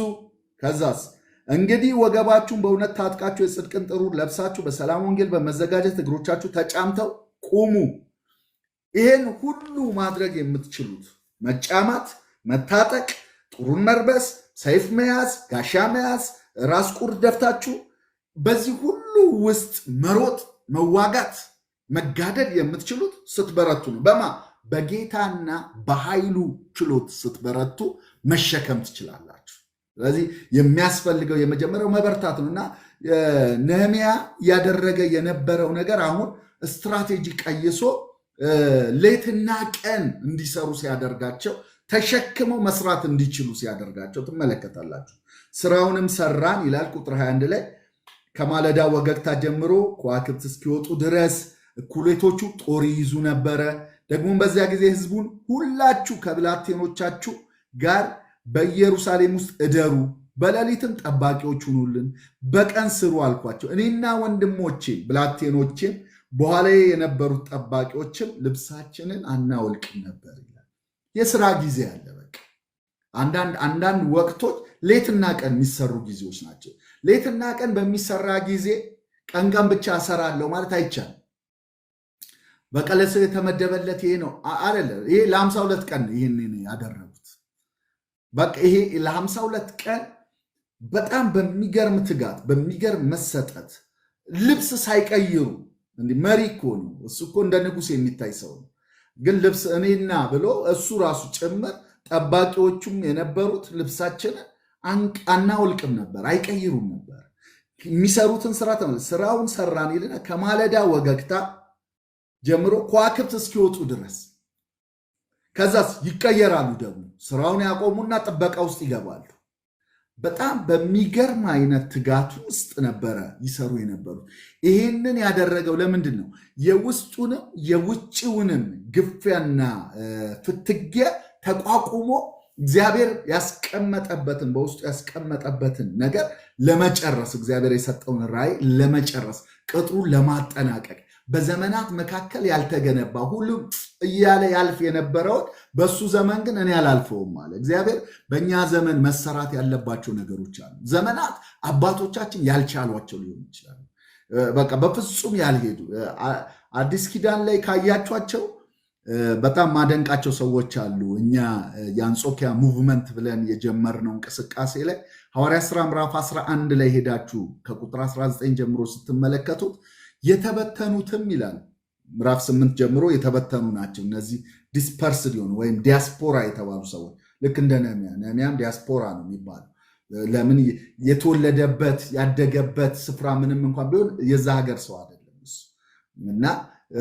[SPEAKER 1] ከዛስ እንግዲህ ወገባችሁን በእውነት ታጥቃችሁ የጽድቅን ጥሩር ለብሳችሁ በሰላም ወንጌል በመዘጋጀት እግሮቻችሁ ተጫምተው ቁሙ። ይሄን ሁሉ ማድረግ የምትችሉት መጫማት፣ መታጠቅ፣ ጥሩን መልበስ፣ ሰይፍ መያዝ፣ ጋሻ መያዝ፣ ራስ ቁር ደፍታችሁ በዚህ ሁሉ ውስጥ መሮጥ፣ መዋጋት፣ መጋደል የምትችሉት ስትበረቱ ነው። በማ በጌታና በኃይሉ ችሎት ስትበረቱ መሸከም ትችላላችሁ። ስለዚህ የሚያስፈልገው የመጀመሪያው መበርታት ነው እና ነህምያ ያደረገ የነበረው ነገር አሁን ስትራቴጂ ቀይሶ ሌትና ቀን እንዲሰሩ ሲያደርጋቸው፣ ተሸክመው መስራት እንዲችሉ ሲያደርጋቸው ትመለከታላችሁ። ስራውንም ሰራን ይላል ቁጥር 21 ላይ ከማለዳ ወገግታ ጀምሮ ከዋክብት እስኪወጡ ድረስ እኩሌቶቹ ጦር ይይዙ ነበረ። ደግሞም በዚያ ጊዜ ህዝቡን ሁላችሁ ከብላቴኖቻችሁ ጋር በኢየሩሳሌም ውስጥ እደሩ፣ በሌሊትም ጠባቂዎች ሁኑልን፣ በቀን ስሩ አልኳቸው። እኔና ወንድሞቼ ብላቴኖቼም በኋላ የነበሩት ጠባቂዎችም ልብሳችንን አናወልቅም ነበር ይላል። የስራ ጊዜ አለ። በቃ አንዳንድ ወቅቶች ሌትና ቀን የሚሰሩ ጊዜዎች ናቸው። ሌትና ቀን በሚሰራ ጊዜ ቀን ብቻ እሰራለሁ ማለት አይቻልም። በቃ ለሰው የተመደበለት ይሄ ነው አይደለ? ይሄ ለ52 ቀን ይህን ያደረጉት። በቃ ይሄ ለ52 ቀን በጣም በሚገርም ትጋት፣ በሚገርም መሰጠት ልብስ ሳይቀይሩ እንዲህ መሪ እኮ ነው እሱ እኮ እንደ ንጉሥ የሚታይ ሰው ነው። ግን ልብስ እኔና ብሎ እሱ ራሱ ጭምር ጠባቂዎቹም የነበሩት ልብሳችንን አናወልቅም ነበር፣ አይቀይሩም ነበር። የሚሰሩትን ስራ ስራውን ሰራን ይልና ከማለዳ ወገግታ ጀምሮ ከዋክብት እስኪወጡ ድረስ ከዛስ ይቀየራሉ። ደግሞ ስራውን ያቆሙና ጥበቃ ውስጥ ይገባሉ። በጣም በሚገርም አይነት ትጋት ውስጥ ነበረ ይሰሩ የነበሩት። ይሄንን ያደረገው ለምንድን ነው? የውስጡንም የውጭውንም ግፊያና ፍትጊያ ተቋቁሞ እግዚአብሔር ያስቀመጠበትን በውስጡ ያስቀመጠበትን ነገር ለመጨረስ እግዚአብሔር የሰጠውን ራዕይ ለመጨረስ ቅጥሩን ለማጠናቀቅ በዘመናት መካከል ያልተገነባ ሁሉም እያለ ያልፍ የነበረውን በሱ ዘመን ግን እኔ አላልፈውም አለ እግዚአብሔር። በእኛ ዘመን መሰራት ያለባቸው ነገሮች አሉ። ዘመናት አባቶቻችን ያልቻሏቸው ሊሆኑ ይችላሉ። በቃ በፍጹም ያልሄዱ አዲስ ኪዳን ላይ ካያቸዋቸው በጣም ማደንቃቸው ሰዎች አሉ። እኛ የአንጾኪያ ሙቭመንት ብለን የጀመርነው እንቅስቃሴ ላይ ሐዋርያት ሥራ ምዕራፍ 11 ላይ ሄዳችሁ ከቁጥር 19 ጀምሮ ስትመለከቱት የተበተኑትም ይላል። ምዕራፍ 8 ጀምሮ የተበተኑ ናቸው እነዚህ ዲስፐርስድ ሊሆኑ ወይም ዲያስፖራ የተባሉ ሰዎች ልክ እንደ ነህምያም ዲያስፖራ ነው የሚባለው። ለምን የተወለደበት ያደገበት ስፍራ ምንም እንኳን ቢሆን የዛ ሀገር ሰው አይደለም እሱ እና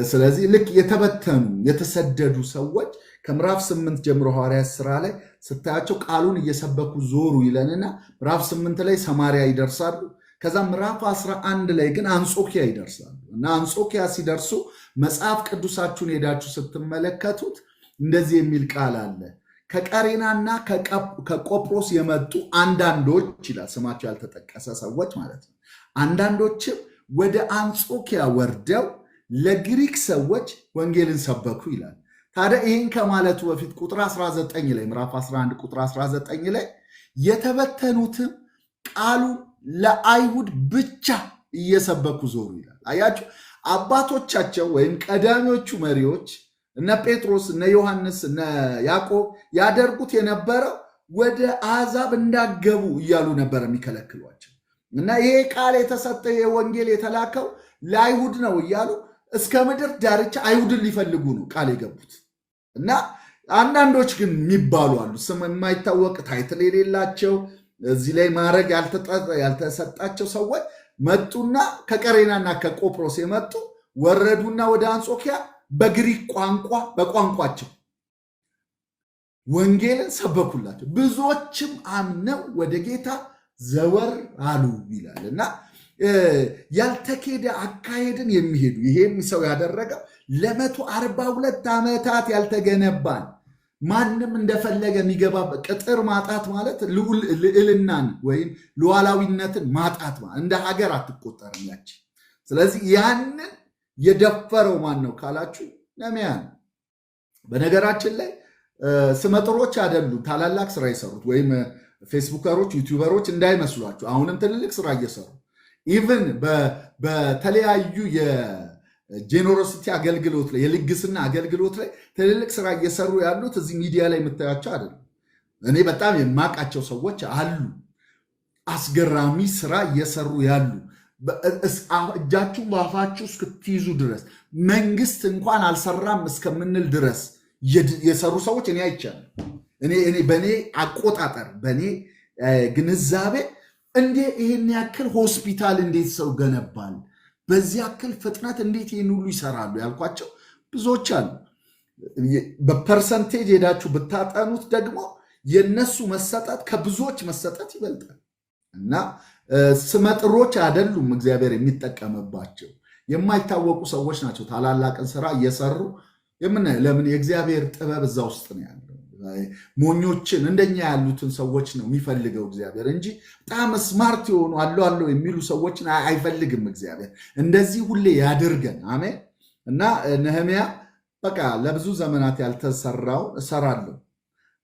[SPEAKER 1] ስለዚህ ልክ የተበተኑ የተሰደዱ ሰዎች ከምዕራፍ 8 ጀምሮ ሐዋርያት ሥራ ላይ ስታያቸው ቃሉን እየሰበኩ ዞሩ ይለንና ምዕራፍ 8 ላይ ሰማርያ ይደርሳሉ። ከዛ ምዕራፍ 11 ላይ ግን አንጾኪያ ይደርሳሉ እና አንጾኪያ ሲደርሱ መጽሐፍ ቅዱሳችሁን ሄዳችሁ ስትመለከቱት እንደዚህ የሚል ቃል አለ። ከቀሬናና ከቆጵሮስ የመጡ አንዳንዶች ይላል፣ ስማቸው ያልተጠቀሰ ሰዎች ማለት ነው። አንዳንዶችም ወደ አንጾኪያ ወርደው ለግሪክ ሰዎች ወንጌልን ሰበኩ ይላል። ታዲያ ይህን ከማለቱ በፊት ቁጥር 19 ላይ ምዕራፍ 11 ቁጥር 19 ላይ የተበተኑትም ቃሉን ለአይሁድ ብቻ እየሰበኩ ዞሩ ይላል። አያችሁ፣ አባቶቻቸው ወይም ቀዳሚዎቹ መሪዎች እነ ጴጥሮስ እነ ዮሐንስ እነ ያዕቆብ ያደርጉት የነበረው ወደ አሕዛብ እንዳገቡ እያሉ ነበር የሚከለክሏቸው እና ይሄ ቃል የተሰጠ የወንጌል የተላከው ለአይሁድ ነው እያሉ እስከ ምድር ዳርቻ አይሁድን ሊፈልጉ ነው ቃል የገቡት እና አንዳንዶች ግን የሚባሉ አሉ፣ ስም የማይታወቅ ታይትል የሌላቸው እዚህ ላይ ማዕረግ ያልተሰጣቸው ሰዎች መጡና ከቀሬናና ከቆጵሮስ የመጡ ወረዱና ወደ አንጾኪያ በግሪክ ቋንቋ በቋንቋቸው ወንጌልን ሰበኩላቸው። ብዙዎችም አምነው ወደ ጌታ ዘወር አሉ ይላል እና ያልተኬደ አካሄድን የሚሄዱ ይሄም ሰው ያደረገው ለ142 ዓመታት ያልተገነባን ማንም እንደፈለገ የሚገባ ቅጥር ማጣት ማለት ልዕልናን ወይም ሉዓላዊነትን ማጣት ማለት እንደ ሀገር አትቆጠርም ያቺ። ስለዚህ ያንን የደፈረው ማን ነው ካላችሁ ነህምያ ነው። በነገራችን ላይ ስመጥሮች አይደሉም ታላላቅ ስራ የሰሩት ወይም ፌስቡከሮች ዩቲዩበሮች እንዳይመስሏችሁ። አሁንም ትልልቅ ስራ እየሰሩ ኢቨን በተለያዩ የጄኔሮሲቲ አገልግሎት ላይ የልግስና አገልግሎት ላይ ትልልቅ ስራ እየሰሩ ያሉት እዚህ ሚዲያ ላይ የምታያቸው አይደለም። እኔ በጣም የማውቃቸው ሰዎች አሉ አስገራሚ ስራ እየሰሩ ያሉ እጃችሁ በአፋችሁ እስክትይዙ ድረስ መንግስት እንኳን አልሰራም እስከምንል ድረስ የሰሩ ሰዎች እኔ አይቻልም። እኔ በእኔ አቆጣጠር በእኔ ግንዛቤ እንዴ ይህን ያክል ሆስፒታል እንዴት ሰው ገነባል? በዚህ ያክል ፍጥነት እንዴት ይህን ሁሉ ይሰራሉ ያልኳቸው ብዙዎች አሉ። በፐርሰንቴጅ ሄዳችሁ ብታጠኑት ደግሞ የነሱ መሰጠት ከብዙዎች መሰጠት ይበልጣል እና ስመጥሮች አይደሉም እግዚአብሔር የሚጠቀምባቸው የማይታወቁ ሰዎች ናቸው ታላላቅን ስራ እየሰሩ የምናየው። ለምን? የእግዚአብሔር ጥበብ እዛ ውስጥ ነው ያለው። ሞኞችን እንደኛ ያሉትን ሰዎች ነው የሚፈልገው እግዚአብሔር እንጂ በጣም ስማርት የሆኑ አለው የሚሉ ሰዎችን አይፈልግም እግዚአብሔር። እንደዚህ ሁሌ ያድርገን። አሜን። እና ነህምያ በቃ ለብዙ ዘመናት ያልተሰራው እሰራለሁ።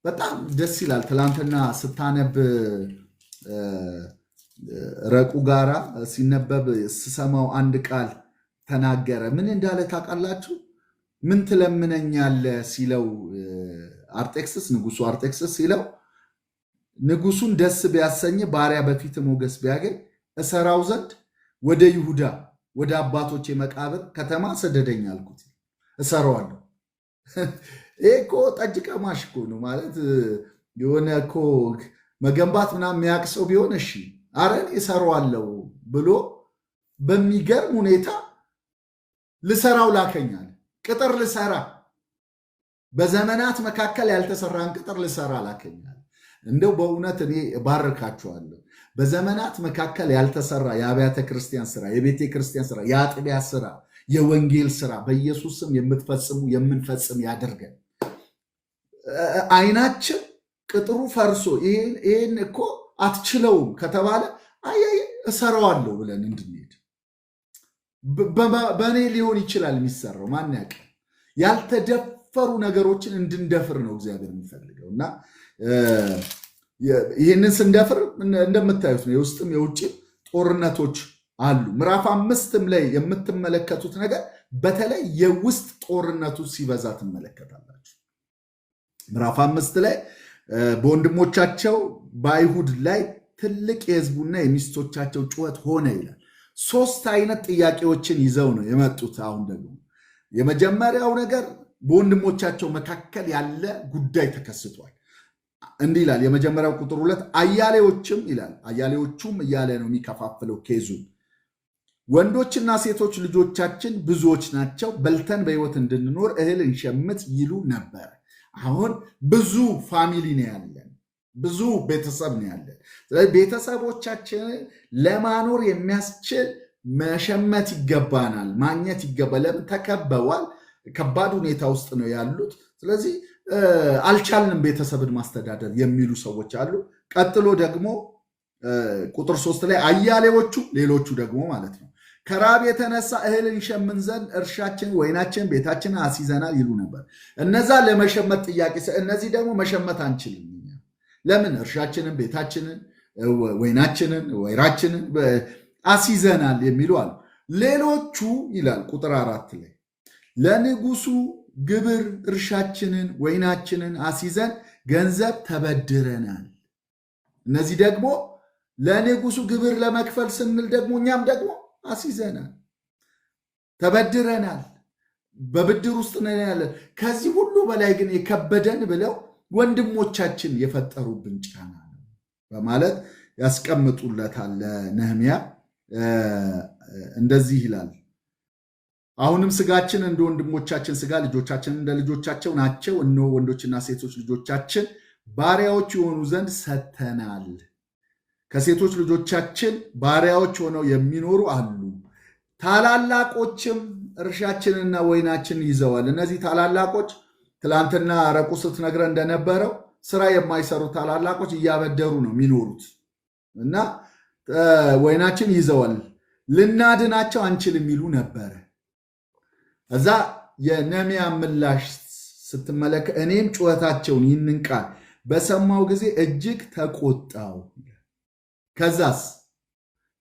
[SPEAKER 1] በጣም ደስ ይላል። ትላንትና ስታነብ ረቁ ጋራ ሲነበብ ስሰማው አንድ ቃል ተናገረ። ምን እንዳለ ታውቃላችሁ? ምን ትለምነኛለህ ሲለው አርጤክስስ ንጉሱ አርጤክስስ ሲለው ንጉሱን ደስ ቢያሰኝ ባሪያ በፊት ሞገስ ቢያገኝ እሰራው ዘንድ ወደ ይሁዳ ወደ አባቶቼ መቃብር ከተማ ሰደደኝ አልኩት። እሰራዋለሁ። ይሄ እኮ ጠጅ ቀማሽ እኮ ነው ማለት የሆነ እኮ መገንባት ምናምን የሚያውቅ ሰው ቢሆን እሺ አረን እሰራዋለሁ ብሎ በሚገርም ሁኔታ ልሰራው ላከኛል። ቅጥር ልሰራ በዘመናት መካከል ያልተሰራን ቅጥር ልሰራ ላከኛል። እንደው በእውነት እኔ ባርካችኋለሁ። በዘመናት መካከል ያልተሰራ የአብያተ ክርስቲያን ስራ፣ የቤተ ክርስቲያን ስራ፣ የአጥቢያ ስራ፣ የወንጌል ስራ በኢየሱስ ስም የምንፈጽም ያደርገን። አይናችን ቅጥሩ ፈርሶ ይሄን እኮ አትችለውም ከተባለ እሰራዋለሁ ብለን እንድንሄድ። በእኔ ሊሆን ይችላል የሚሰራው፣ ማን ያውቃል? ያልተደፈሩ ነገሮችን እንድንደፍር ነው እግዚአብሔር የሚፈልገው እና ይህንን ስንደፍር እንደምታዩት ነው የውስጥም የውጭም ጦርነቶች አሉ። ምዕራፍ 5 ላይ የምትመለከቱት ነገር በተለይ የውስጥ ጦርነቱ ሲበዛ ትመለከታላችሁ። ምዕራፍ 5 ላይ በወንድሞቻቸው በአይሁድ ላይ ትልቅ የሕዝቡና የሚስቶቻቸው ጩኸት ሆነ ይላል። 3 አይነት ጥያቄዎችን ይዘው ነው የመጡት። አሁን ደግሞ የመጀመሪያው ነገር በወንድሞቻቸው መካከል ያለ ጉዳይ ተከስቷል። እንዲህ ይላል የመጀመሪያው ቁጥር 2 አያሌዎችም ይላል። አያሌዎቹም እያለ ነው የሚከፋፍለው ኬዙን። ወንዶችና ሴቶች ልጆቻችን ብዙዎች ናቸው፣ በልተን በሕይወት እንድንኖር እህል እንሸምት ይሉ ነበር። አሁን ብዙ ፋሚሊ ነው ያለን፣ ብዙ ቤተሰብ ነው ያለን። ስለዚህ ቤተሰቦቻችንን ለማኖር የሚያስችል መሸመት ይገባናል፣ ማግኘት ይገባል። ለምን ተከበዋል፣ ከባድ ሁኔታ ውስጥ ነው ያሉት። ስለዚህ አልቻልንም ቤተሰብን ማስተዳደር የሚሉ ሰዎች አሉ። ቀጥሎ ደግሞ ቁጥር 3 ላይ አያሌዎቹ ሌሎቹ ደግሞ ማለት ነው ከራብ የተነሳ እህል እንሸምን ዘንድ እርሻችን፣ ወይናችን፣ ቤታችንን አስይዘናል ይሉ ነበር። እነዛ ለመሸመት ጥያቄ፣ እነዚህ ደግሞ መሸመት አንችልም። ለምን? እርሻችንን፣ ቤታችንን፣ ወይናችንን፣ ወይራችንን አስይዘናል የሚሉ አሉ። ሌሎቹ ይላል ቁጥር 4 ላይ ለንጉሱ ግብር እርሻችንን፣ ወይናችንን አስይዘን ገንዘብ ተበድረናል። እነዚህ ደግሞ ለንጉሱ ግብር ለመክፈል ስንል ደግሞ እኛም ደግሞ አስይዘናል፣ ተበድረናል፣ በብድር ውስጥ ነን ያለን። ከዚህ ሁሉ በላይ ግን የከበደን ብለው ወንድሞቻችን የፈጠሩብን ጫና ነው በማለት ያስቀምጡለታል ለነህምያ። እንደዚህ ይላል አሁንም ስጋችን እንደ ወንድሞቻችን ስጋ፣ ልጆቻችን እንደ ልጆቻቸው ናቸው። እነሆ ወንዶችና ሴቶች ልጆቻችን ባሪያዎች የሆኑ ዘንድ ሰጥተናል። ከሴቶች ልጆቻችን ባሪያዎች ሆነው የሚኖሩ አሉ። ታላላቆችም እርሻችንና ወይናችን ይዘዋል። እነዚህ ታላላቆች ትላንትና ረቁ ስትነግረን እንደነበረው ስራ የማይሰሩ ታላላቆች እያበደሩ ነው የሚኖሩት እና ወይናችን ይዘዋል፣ ልናድናቸው አንችልም ይሉ ነበረ። እዛ የነህምያ ምላሽ ስትመለከት እኔም ጩኸታቸውን ይህንን ቃል በሰማው ጊዜ እጅግ ተቆጣው። ከዛስ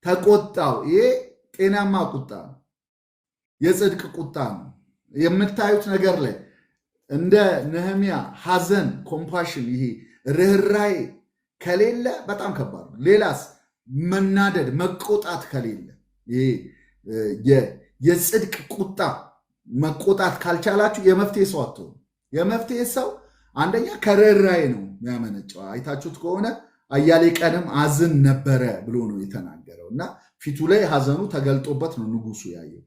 [SPEAKER 1] ተቆጣው። ይሄ ጤናማ ቁጣ ነው፣ የጽድቅ ቁጣ ነው። የምታዩት ነገር ላይ እንደ ነህምያ ሐዘን፣ ኮምፓሽን፣ ይሄ ርኅራኄ ከሌለ በጣም ከባድ ነው። ሌላስ መናደድ፣ መቆጣት ከሌለ ይሄ የጽድቅ ቁጣ መቆጣት ካልቻላችሁ የመፍትሄ ሰው አትሆኑ። የመፍትሄ ሰው አንደኛ ከርኅራኄ ነው የሚያመነጨው። አይታችሁት ከሆነ አያሌ ቀንም አዝን ነበረ ብሎ ነው የተናገረው እና ፊቱ ላይ ሐዘኑ ተገልጦበት ነው ንጉሱ ያየው።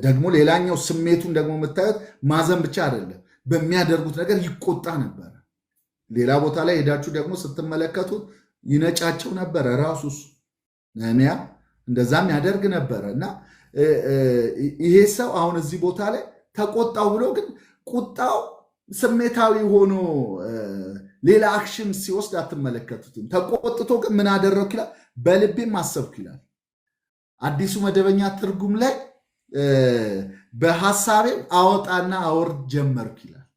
[SPEAKER 1] ደግሞ ሌላኛው ስሜቱን ደግሞ የምታዩት ማዘን ብቻ አይደለም፣ በሚያደርጉት ነገር ይቆጣ ነበረ። ሌላ ቦታ ላይ ሄዳችሁ ደግሞ ስትመለከቱት ይነጫቸው ነበረ። ራሱስ ነህምያ እንደዛም ያደርግ ነበረ እና ይሄ ሰው አሁን እዚህ ቦታ ላይ ተቆጣው ብሎ ግን ቁጣው ስሜታዊ ሆኖ ሌላ አክሽን ሲወስድ አትመለከቱትም። ተቆጥቶ ግን ምን አደረግኩ ይላል፣ በልቤም አሰብኩ ይላል። አዲሱ መደበኛ ትርጉም ላይ በሐሳቤም አወጣና አወርድ ጀመርኩ ይላል።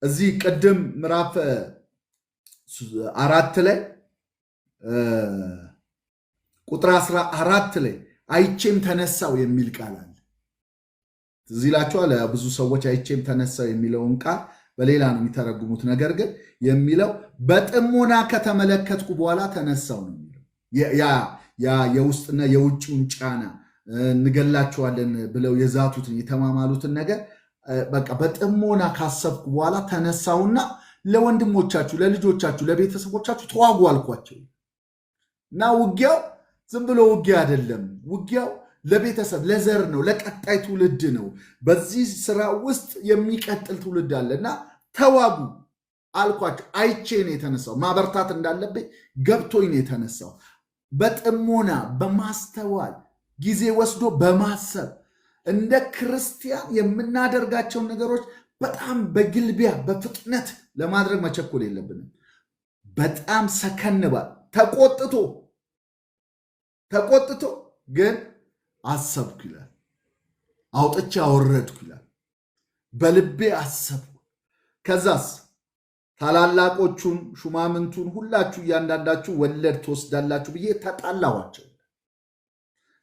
[SPEAKER 1] እዚህ ቅድም ምዕራፍ 4 ላይ ቁጥር 14 ላይ አይቼም ተነሳው የሚል ቃል አለ። እዚህ ይላችኋል። ብዙ ሰዎች አይቼም ተነሳው የሚለውን ቃል በሌላ ነው የሚተረጉሙት። ነገር ግን የሚለው በጥሞና ከተመለከትኩ በኋላ ተነሳው ነው የሚለው። ያ የውስጥና የውጭውን ጫና እንገላቸዋለን ብለው የዛቱትን የተማማሉትን ነገር በቃ በጥሞና ካሰብኩ በኋላ ተነሳውና ለወንድሞቻችሁ፣ ለልጆቻችሁ፣ ለቤተሰቦቻችሁ ተዋጉ አልኳቸው እና ውጊያው ዝም ብሎ ውጊያ አይደለም። ውጊያው ለቤተሰብ ለዘር ነው፣ ለቀጣይ ትውልድ ነው። በዚህ ስራ ውስጥ የሚቀጥል ትውልድ አለና ተዋጉ አልኳቸው። አይቼ ነው የተነሳው። ማበርታት እንዳለብኝ ገብቶኝ ነው የተነሳው። በጥሞና በማስተዋል ጊዜ ወስዶ በማሰብ እንደ ክርስቲያን የምናደርጋቸውን ነገሮች በጣም በግልቢያ በፍጥነት ለማድረግ መቸኮል የለብንም። በጣም ሰከንባል። ተቆጥቶ ግን አሰብኩ ይላል። አውጥቼ አወረድኩ ይላል። በልቤ አሰብኩ። ከዛስ ታላላቆቹን ሹማምንቱን ሁላችሁ እያንዳንዳችሁ ወለድ ትወስዳላችሁ ብዬ ተጣላኋቸው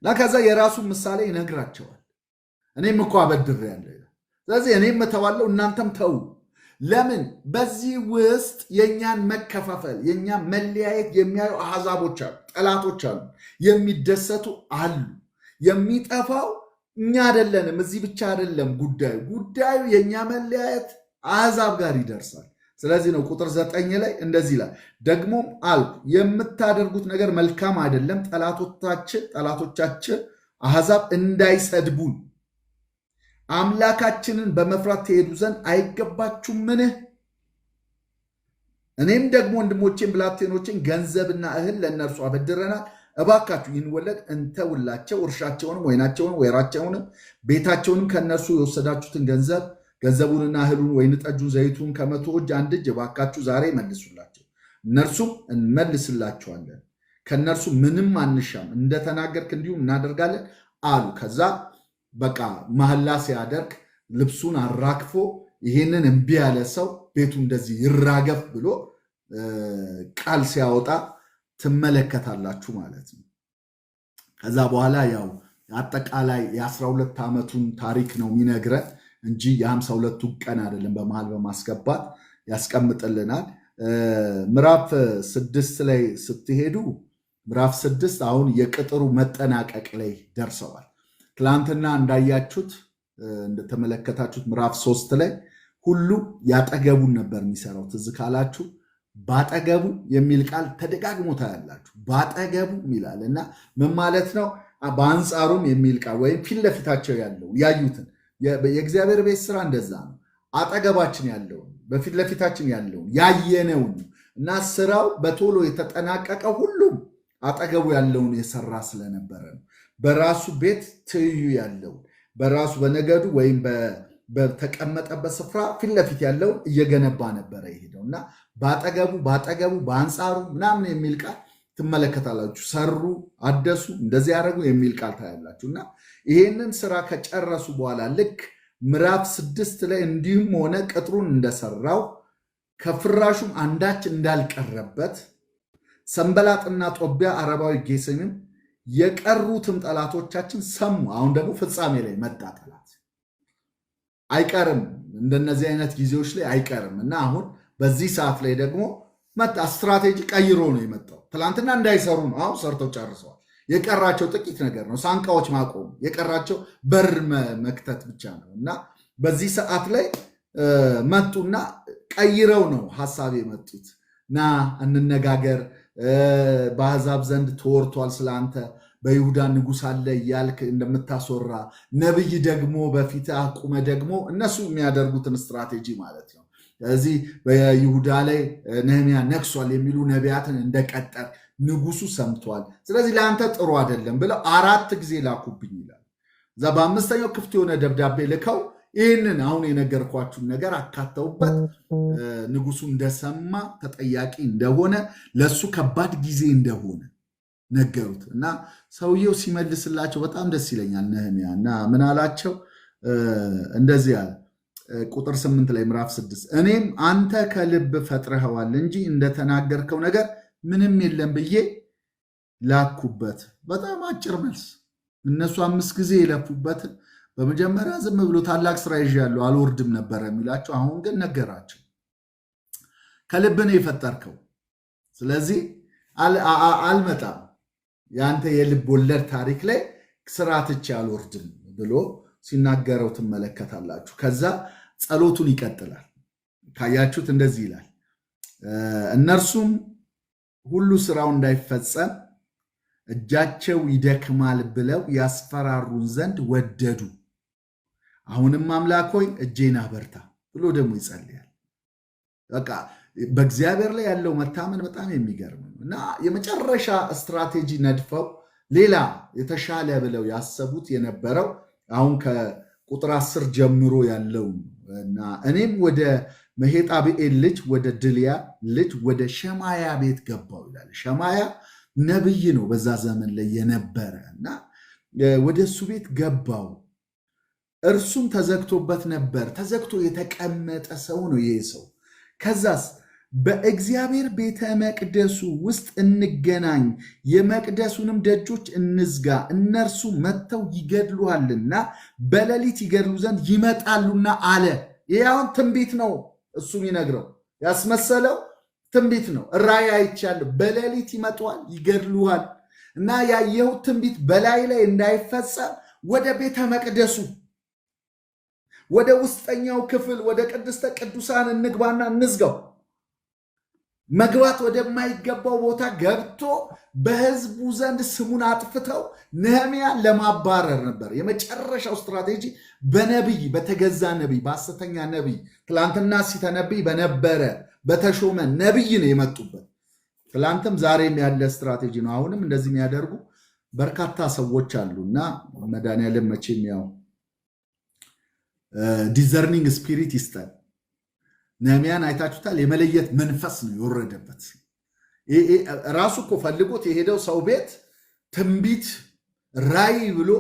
[SPEAKER 1] እና ከዛ የራሱን ምሳሌ ይነግራቸዋል። እኔም እኮ አበድሬያለሁ፣ ስለዚህ እኔም እተዋለሁ እናንተም ተው። ለምን? በዚህ ውስጥ የእኛን መከፋፈል የእኛን መለያየት የሚያዩ አሕዛቦች አሉ፣ ጠላቶች አሉ፣ የሚደሰቱ አሉ። የሚጠፋው እኛ አይደለንም። እዚህ ብቻ አይደለም ጉዳዩ የእኛ መለያየት አሕዛብ ጋር ይደርሳል። ስለዚህ ነው ቁጥር 9 ላይ እንደዚህ ይላል፣ ደግሞም አልኩ የምታደርጉት ነገር መልካም አይደለም፣ ጠላቶቻችን አሕዛብ እንዳይሰድቡን አምላካችንን በመፍራት ትሄዱ ዘንድ አይገባችሁምን? እኔም ደግሞ ወንድሞቼን ብላቴኖቼን ገንዘብና እህል ለእነርሱ አበድረናል። እባካችሁ ይህን ወለድ እንተውላቸው፣ እርሻቸውንም ወይናቸውንም ወይራቸውንም ቤታቸውንም ከእነርሱ የወሰዳችሁትን ገንዘቡንና እህሉን ወይን ጠጁን ዘይቱን ከ100 እጅ 1 እጅ እባካችሁ ዛሬ መልሱላቸው። እነርሱም እንመልስላቸዋለን፣ ከእነርሱ ምንም አንሻም፣ እንደተናገርክ እንዲሁም እናደርጋለን አሉ። ከዛ በቃ መሐላ ሲያደርግ ልብሱን አራግፎ ይሄንን እምቢ ያለ ሰው ቤቱ እንደዚህ ይራገፍ ብሎ ቃል ሲያወጣ ትመለከታላችሁ ማለት ነው። ከዛ በኋላ ያው አጠቃላይ የ12 ዓመቱን ታሪክ ነው የሚነግረን እንጂ የ52ቱ ቀን አይደለም። በመሃል በማስገባት ያስቀምጥልናል። ምዕራፍ 6 ላይ ስትሄዱ ምዕራፍ 6 አሁን የቅጥሩ መጠናቀቅ ላይ ደርሰዋል። ትላንትና እንዳያችሁት እንደተመለከታችሁት ምዕራፍ 3 ላይ ሁሉ ያጠገቡን ነበር የሚሰራው። ትዝ ካላችሁ ባጠገቡ የሚል ቃል ተደጋግሞ ታያላችሁ። ባጠገቡ ይላል እና ምን ማለት ነው? በአንጻሩም የሚል ቃል ወይም ፊት ለፊታቸው ያለውን ያዩትን። የእግዚአብሔር ቤት ስራ እንደዛ ነው። አጠገባችን ያለውን በፊት ለፊታችን ያለውን ያየነውን እና ስራው በቶሎ የተጠናቀቀው ሁሉም አጠገቡ ያለውን የሰራ ስለነበረ ነው። በራሱ ቤት ትይዩ ያለውን በራሱ በነገዱ ወይም በተቀመጠበት ስፍራ ፊት ለፊት ያለውን እየገነባ ነበረ የሄደው እና ባጠገቡ በአንጻሩ ምናምን የሚል ቃል ትመለከታላችሁ። ሰሩ፣ አደሱ፣ እንደዚህ ያደረጉ የሚል ቃል ታያላችሁ። እና ይሄንን ስራ ከጨረሱ በኋላ ልክ ምዕራፍ 6 ላይ እንዲሁም ሆነ ቅጥሩን እንደሰራው ከፍራሹም አንዳች እንዳልቀረበት ሰንበላጥና ጦቢያ አረባዊ ጌሴንም የቀሩትም ጠላቶቻችን ሰሙ። አሁን ደግሞ ፍጻሜ ላይ መጣ። ጠላት አይቀርም፣ እንደነዚህ አይነት ጊዜዎች ላይ አይቀርም እና አሁን በዚህ ሰዓት ላይ ደግሞ መጣ። ስትራቴጂ ቀይሮ ነው የመጣው። ትላንትና እንዳይሰሩ ነው፣ አሁን ሰርተው ጨርሰዋል። የቀራቸው ጥቂት ነገር ነው፣ ሳንቃዎች ማቆም የቀራቸው በር መክተት ብቻ ነው እና በዚህ ሰዓት ላይ መጡና ቀይረው ነው ሀሳብ የመጡት። ና እንነጋገር፣ በአሕዛብ ዘንድ ተወርቷል ስለአንተ፣ በይሁዳ ንጉሥ አለ እያልክ እንደምታስወራ ነብይ ደግሞ በፊት አቁመ ደግሞ እነሱ የሚያደርጉትን ስትራቴጂ ማለት ነው። ስለዚህ በይሁዳ ላይ ነህምያ ነግሷል የሚሉ ነቢያትን እንደቀጠር ንጉሱ ሰምቷል። ስለዚህ ለአንተ ጥሩ አይደለም ብለው 4 ጊዜ ላኩብኝ ይላል። እዛ በ5ኛው ክፍት የሆነ ደብዳቤ ልከው ይህንን አሁን የነገርኳችሁን ነገር አካተውበት ንጉሱ እንደሰማ ተጠያቂ እንደሆነ ለሱ ከባድ ጊዜ እንደሆነ ነገሩት እና ሰውየው ሲመልስላቸው በጣም ደስ ይለኛል። ነህምያ እና ምን አላቸው? እንደዚህ አለ ቁጥር 8 ላይ ምዕራፍ 6 እኔም አንተ ከልብ ፈጥረኸዋል እንጂ እንደተናገርከው ነገር ምንም የለም ብዬ ላኩበት። በጣም አጭር መልስ። እነሱ 5 ጊዜ የለፉበትን በመጀመሪያ ዝም ብሎ ታላቅ ስራ ይዣለሁ አልወርድም ነበረ የሚላቸው። አሁን ግን ነገራቸው። ከልብ ነው የፈጠርከው፣ ስለዚህ አልመጣም። የአንተ የልብ ወለድ ታሪክ ላይ ስራ ትቼ አልወርድም ብሎ ሲናገረው ትመለከታላችሁ። ከዛ ጸሎቱን ይቀጥላል። ካያችሁት እንደዚህ ይላል፣ እነርሱም ሁሉ ስራው እንዳይፈጸም እጃቸው ይደክማል ብለው ያስፈራሩን ዘንድ ወደዱ። አሁንም አምላክ ሆይ እጄን አበርታ ብሎ ደግሞ ይጸልያል። በቃ በእግዚአብሔር ላይ ያለው መታመን በጣም የሚገርም ነው እና የመጨረሻ ስትራቴጂ ነድፈው ሌላ የተሻለ ብለው ያሰቡት የነበረው አሁን ከቁጥር 10 ጀምሮ ያለው እና እኔም ወደ መሄጣብኤል ልጅ ወደ ድልያ ልጅ ወደ ሸማያ ቤት ገባው ይላል። ሸማያ ነብይ ነው በዛ ዘመን ላይ የነበረ እና ወደ እሱ ቤት ገባው። እርሱም ተዘግቶበት ነበር። ተዘግቶ የተቀመጠ ሰው ነው ይሄ ሰው። ከዛስ በእግዚአብሔር ቤተ መቅደሱ ውስጥ እንገናኝ፣ የመቅደሱንም ደጆች እንዝጋ፣ እነርሱ መጥተው ይገድሉሃልና በሌሊት ይገድሉ ዘንድ ይመጣሉና አለ። ይህ አሁን ትንቢት ነው። እሱ የሚነግረው ያስመሰለው ትንቢት ነው። ራእይ አይቻለሁ፣ በሌሊት ይመጣል ይገድሉሃል እና ያየው ትንቢት በላይ ላይ እንዳይፈጸም ወደ ቤተ መቅደሱ ወደ ውስጠኛው ክፍል ወደ ቅድስተ ቅዱሳን እንግባና እንዝጋው። መግባት ወደማይገባው ቦታ ገብቶ በሕዝቡ ዘንድ ስሙን አጥፍተው ነህምያን ለማባረር ነበር የመጨረሻው ስትራቴጂ። በነቢይ በተገዛ ነቢይ፣ በሐሰተኛ ነቢይ፣ ትላንትና ሲተነብይ በነበረ በተሾመ ነቢይ ነው የመጡበት። ትላንትም ዛሬም ያለ ስትራቴጂ ነው። አሁንም እንደዚህ የሚያደርጉ በርካታ ሰዎች አሉና መድኃኒዓለም መቼም ያው ዲዘርኒንግ ስፒሪት ይስጠን። ነህምያን አይታችሁታል። የመለየት መንፈስ ነው የወረደበት። ራሱ እኮ ፈልጎት የሄደው ሰው ቤት ትንቢት ራእይ ብሎ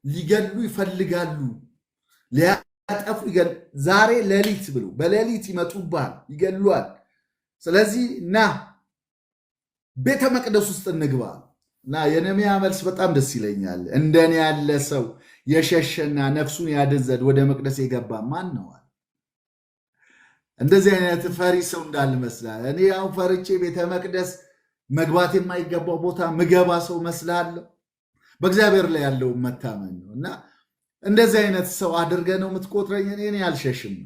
[SPEAKER 1] ሊገሉ ይፈልጋሉ፣ ሊያጠፉ ዛሬ ሌሊት ብሎ በሌሊት ይመጡባል፣ ይገሉሃል። ስለዚህ ና ቤተ መቅደስ ውስጥ እንግባ እና የነህምያ መልስ በጣም ደስ ይለኛል። እንደኔ ያለ ሰው የሸሸና ነፍሱን ያድን ዘንድ ወደ መቅደስ የገባ ማን ነው? እንደዚህ አይነት ፈሪ ሰው እንዳልመስላል። እኔ አሁን ፈርቼ ቤተ መቅደስ መግባት የማይገባው ቦታ ምገባ ሰው መስላለሁ። በእግዚአብሔር ላይ ያለው መታመን ነው እና እንደዚህ አይነት ሰው አድርገ ነው የምትቆጥረኝ። እኔ አልሸሽም።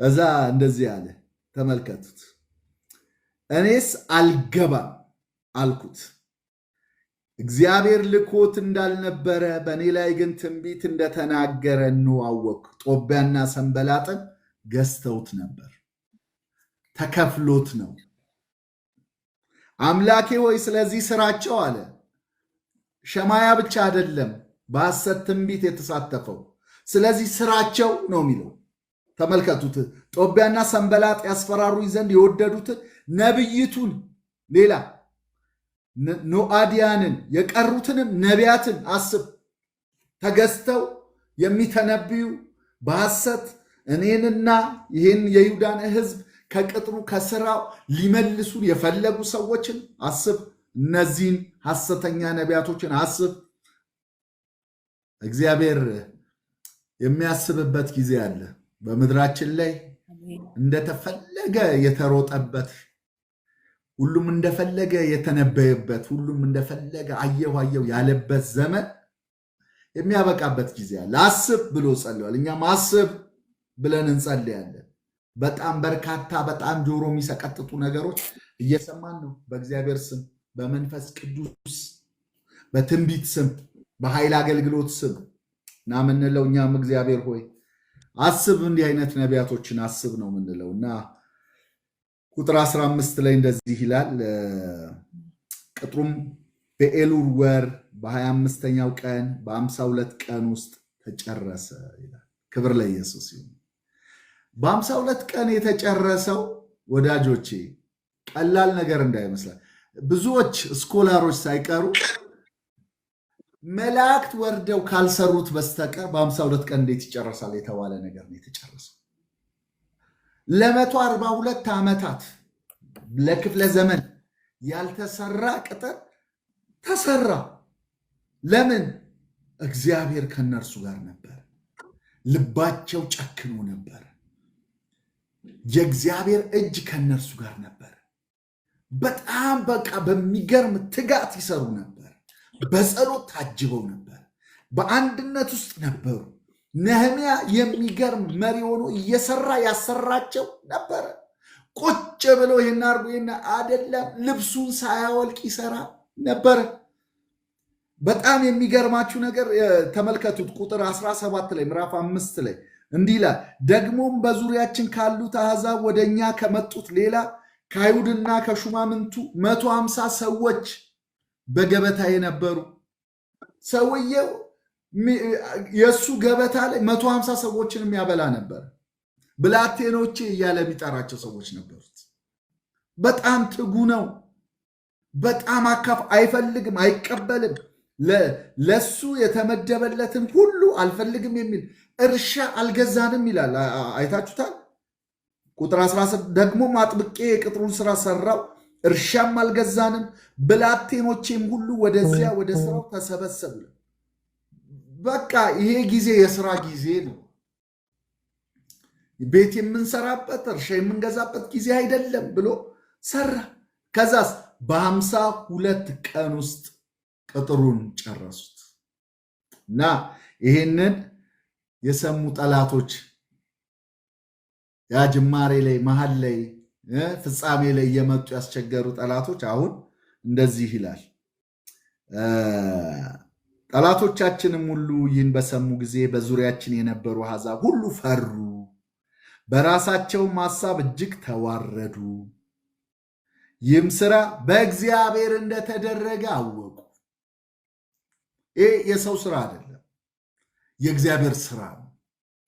[SPEAKER 1] እዛ እንደዚህ አለ፣ ተመልከቱት። እኔስ አልገባም አልኩት፣ እግዚአብሔር ልኮት እንዳልነበረ በእኔ ላይ ግን ትንቢት እንደተናገረ አወቅሁ። ጦቢያና ሰንበላጥን ገዝተውት ነበር፣ ተከፍሎት ነው። አምላኬ ሆይ ስለዚህ ስራቸው አለ። ሸማያ ብቻ አይደለም በሐሰት ትንቢት የተሳተፈው፣ ስለዚህ ስራቸው ነው የሚለው። ተመልከቱት። ጦቢያና ሰንበላጥ ያስፈራሩኝ ዘንድ የወደዱትን ነብይቱን፣ ሌላ ኖአዲያንን፣ የቀሩትንም ነቢያትን አስብ። ተገዝተው የሚተነብዩ በሐሰት እኔንና ይህን የይሁዳን ሕዝብ ከቅጥሩ ከስራው ሊመልሱን የፈለጉ ሰዎችን አስብ። እነዚህን ሐሰተኛ ነቢያቶችን አስብ። እግዚአብሔር የሚያስብበት ጊዜ አለ። በምድራችን ላይ እንደተፈለገ የተሮጠበት፣ ሁሉም እንደፈለገ የተነበየበት፣ ሁሉም እንደፈለገ አየሁ ያለበት ዘመን የሚያበቃበት ጊዜ አለ። አስብ ብሎ ጸልዋል። እኛም አስብ ብለን እንጸልያለን። በጣም በርካታ በጣም ጆሮ የሚሰቀጥጡ ነገሮች እየሰማን ነው። በእግዚአብሔር ስም፣ በመንፈስ ቅዱስ፣ በትንቢት ስም፣ በኃይል አገልግሎት ስም እና ምንለው እኛም እግዚአብሔር ሆይ አስብ፣ እንዲህ አይነት ነቢያቶችን አስብ ነው ምንለው እና ቁጥር 15 ላይ እንደዚህ ይላል። ቅጥሩም በኤሉር ወር በ25ኛው ቀን በ52 ቀን ውስጥ ተጨረሰ ይላል። ክብር ለኢየሱስ ይሁን። በ52 ቀን የተጨረሰው ወዳጆቼ ቀላል ነገር እንዳይመስላል። ብዙዎች ስኮላሮች ሳይቀሩ መላእክት ወርደው ካልሰሩት በስተቀር በ52 ቀን እንዴት ይጨረሳል የተባለ ነገር ነው የተጨረሰው። ለ142 ዓመታት ለክፍለ ዘመን ያልተሰራ ቅጥር ተሰራ። ለምን? እግዚአብሔር ከነርሱ ጋር ነበር። ልባቸው ጨክኖ ነበር። የእግዚአብሔር እጅ ከነርሱ ጋር ነበር። በጣም በቃ በሚገርም ትጋት ይሰሩ ነበር። በጸሎት ታጅበው ነበር። በአንድነት ውስጥ ነበሩ። ነህምያ የሚገርም መሪ ሆኖ እየሰራ ያሰራቸው ነበረ። ቁጭ ብሎ ይህን አርጎ አይደለም ልብሱን ሳያወልቅ ይሰራ ነበረ። በጣም የሚገርማችሁ ነገር ተመልከቱት። ቁጥር 17 ላይ ምዕራፍ 5 ላይ እንዲህ ይላል፣ ደግሞም በዙሪያችን ካሉት አሕዛብ ወደ እኛ ከመጡት ሌላ ከአይሁድና ከሹማምንቱ 150 ሰዎች በገበታ የነበሩ። ሰውየው የእሱ ገበታ ላይ 150 ሰዎችን የሚያበላ ነበር። ብላቴኖቼ እያለ የሚጠራቸው ሰዎች ነበሩት። በጣም ትጉ ነው። በጣም አይፈልግም፣ አይቀበልም። ለሱ የተመደበለትን ሁሉ አልፈልግም የሚል እርሻ አልገዛንም ይላል። አይታችሁታል። ቁጥር 16 ደግሞም አጥብቄ የቅጥሩን ስራ ሰራው፣ እርሻም አልገዛንም፣ ብላቴኖቼም ሁሉ ወደዚያ ወደ ስራው ተሰበሰቡ። በቃ ይሄ ጊዜ የስራ ጊዜ ነው። ቤት የምንሰራበት እርሻ የምንገዛበት ጊዜ አይደለም ብሎ ሰራ። ከዛስ በ52 ቀን ውስጥ ቅጥሩን ጨረሱት እና ይሄንን የሰሙ ጠላቶች ያ ጅማሬ ላይ መሃል ላይ ፍጻሜ ላይ እየመጡ ያስቸገሩ ጠላቶች አሁን እንደዚህ ይላል። ጠላቶቻችንም ሁሉ ይህን በሰሙ ጊዜ በዙሪያችን የነበሩ አሕዛብ ሁሉ ፈሩ፣ በራሳቸውም ሐሳብ እጅግ ተዋረዱ። ይህም ስራ በእግዚአብሔር እንደተደረገ አወቁ። ይህ የሰው ስራ አይደለም፣ የእግዚአብሔር ስራ ነው።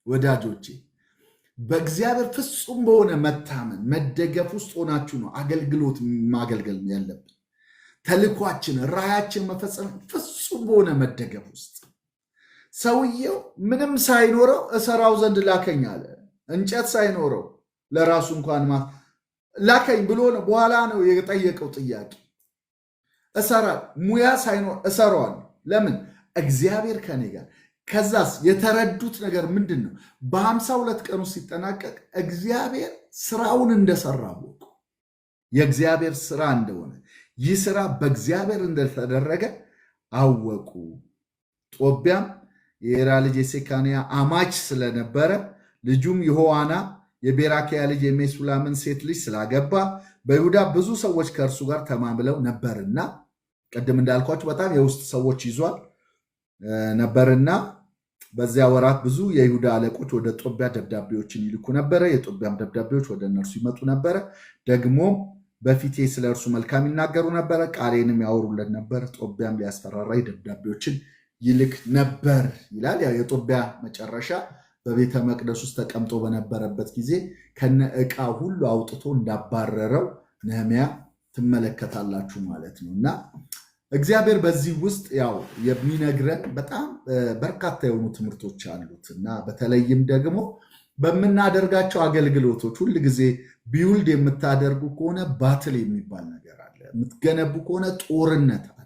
[SPEAKER 1] ወዳጆቼ በእግዚአብሔር ፍጹም በሆነ መታመን መደገፍ ውስጥ ሆናችሁ ነው አገልግሎት ማገልገል ያለብን። ተልኳችን ራያችን መፈጸም ፍጹም በሆነ መደገፍ ውስጥ። ሰውየው ምንም ሳይኖረው እሰራው ዘንድ ላከኝ አለ። እንጨት ሳይኖረው ለራሱ እንኳን ላከኝ ብሎ ነው። በኋላ ነው የጠየቀው ጥያቄ። ሙያ ሳይኖር እሰራዋለሁ። ለምን? እግዚአብሔር ከኔ ጋር። ከዛስ የተረዱት ነገር ምንድን ነው? በ52 ቀኑ ሲጠናቀቅ እግዚአብሔር ስራውን እንደሰራ አወቁ። የእግዚአብሔር ስራ እንደሆነ፣ ይህ ስራ በእግዚአብሔር እንደተደረገ አወቁ። ጦቢያም የኤራ ልጅ የሴካንያ አማች ስለነበረ ልጁም ይሆዋና የቤራኪያ ልጅ የሜሱላምን ሴት ልጅ ስላገባ በይሁዳ ብዙ ሰዎች ከእርሱ ጋር ተማምለው ነበርና፣ ቅድም እንዳልኳቸው በጣም የውስጥ ሰዎች ይዟል ነበርና በዚያ ወራት ብዙ የይሁዳ አለቆች ወደ ጦቢያ ደብዳቤዎችን ይልኩ ነበረ። የጦቢያም ደብዳቤዎች ወደ እነርሱ ይመጡ ነበረ። ደግሞ በፊቴ ስለ እርሱ መልካም ይናገሩ ነበረ፣ ቃሌንም ያወሩለት ነበር። ጦቢያም ሊያስፈራራይ ደብዳቤዎችን ይልክ ነበር ይላል። ያው የጦቢያ መጨረሻ በቤተ መቅደስ ውስጥ ተቀምጦ በነበረበት ጊዜ ከነ ዕቃ ሁሉ አውጥቶ እንዳባረረው ነህምያ ትመለከታላችሁ ማለት ነው። እና እግዚአብሔር በዚህ ውስጥ ያው የሚነግረን በጣም በርካታ የሆኑ ትምህርቶች አሉት እና በተለይም ደግሞ በምናደርጋቸው አገልግሎቶች ሁል ጊዜ ቢውልድ የምታደርጉ ከሆነ ባትል የሚባል ነገር አለ። የምትገነቡ ከሆነ ጦርነት አለ።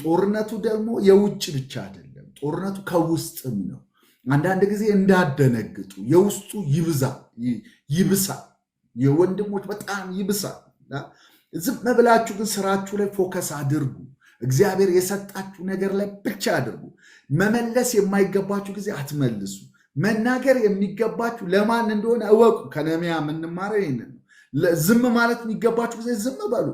[SPEAKER 1] ጦርነቱ ደግሞ የውጭ ብቻ አይደለም፣ ጦርነቱ ከውስጥም ነው። አንዳንድ ጊዜ እንዳደነግጡ የውስጡ ይብሳል፣ የወንድሞች በጣም ይብሳል። ዝም ብላችሁ ግን ስራችሁ ላይ ፎከስ አድርጉ። እግዚአብሔር የሰጣችሁ ነገር ላይ ብቻ አድርጉ። መመለስ የማይገባችሁ ጊዜ አትመልሱ። መናገር የሚገባችሁ ለማን እንደሆነ እወቁ። ከነህምያ የምንማረው ይህንን ነው። ዝም ማለት የሚገባችሁ ጊዜ ዝም በሉ።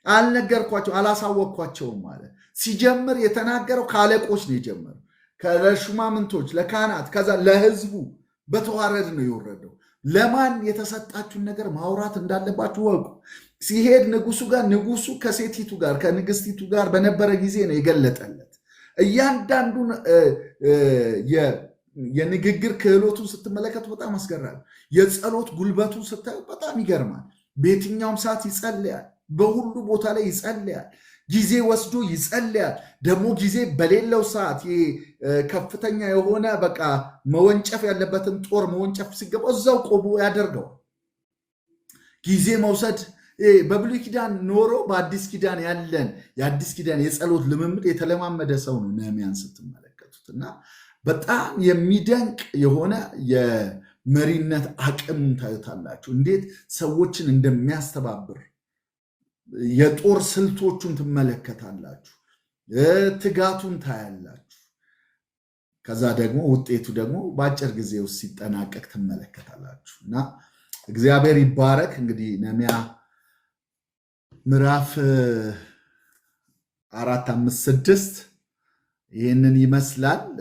[SPEAKER 1] አልነገርኳቸው አላሳወቅኳቸውም ማለት ሲጀምር የተናገረው ከአለቆች ነው የጀመረው፣ ለሹማምንቶች፣ ለካህናት፣ ከዛ ለህዝቡ በተዋረድ ነው የወረደው። ለማን የተሰጣችሁን ነገር ማውራት እንዳለባችሁ ወቁ። ሲሄድ ንጉሱ ጋር ንጉሱ ከሴቲቱ ጋር ከንግስቲቱ ጋር በነበረ ጊዜ ነው የገለጠለት። እያንዳንዱን የንግግር ክህሎቱን ስትመለከቱ በጣም አስገራሚ። የጸሎት ጉልበቱን ስታዩ በጣም ይገርማል። በየትኛውም ሰዓት ይጸልያል። በሁሉ ቦታ ላይ ይጸልያል። ጊዜ ወስዶ ይጸልያል። ደግሞ ጊዜ በሌለው ሰዓት ከፍተኛ የሆነ በቃ መወንጨፍ ያለበትን ጦር መወንጨፍ ሲገባው እዛው ቆሞ ያደርገዋል። ጊዜ መውሰድ በብሉይ ኪዳን ኖሮ በአዲስ ኪዳን ያለን የአዲስ ኪዳን የጸሎት ልምምድ የተለማመደ ሰው ነው ነህምያን ስትመለከቱት እና በጣም የሚደንቅ የሆነ የመሪነት አቅም ታዩታላችሁ። እንዴት ሰዎችን እንደሚያስተባብር የጦር ስልቶቹን ትመለከታላችሁ። ትጋቱን ታያላችሁ። ከዛ ደግሞ ውጤቱ ደግሞ በአጭር ጊዜ ውስጥ ሲጠናቀቅ ትመለከታላችሁ እና እግዚአብሔር ይባረክ። እንግዲህ ነህምያ ምዕራፍ 4 5 6 ይህንን ይመስላል።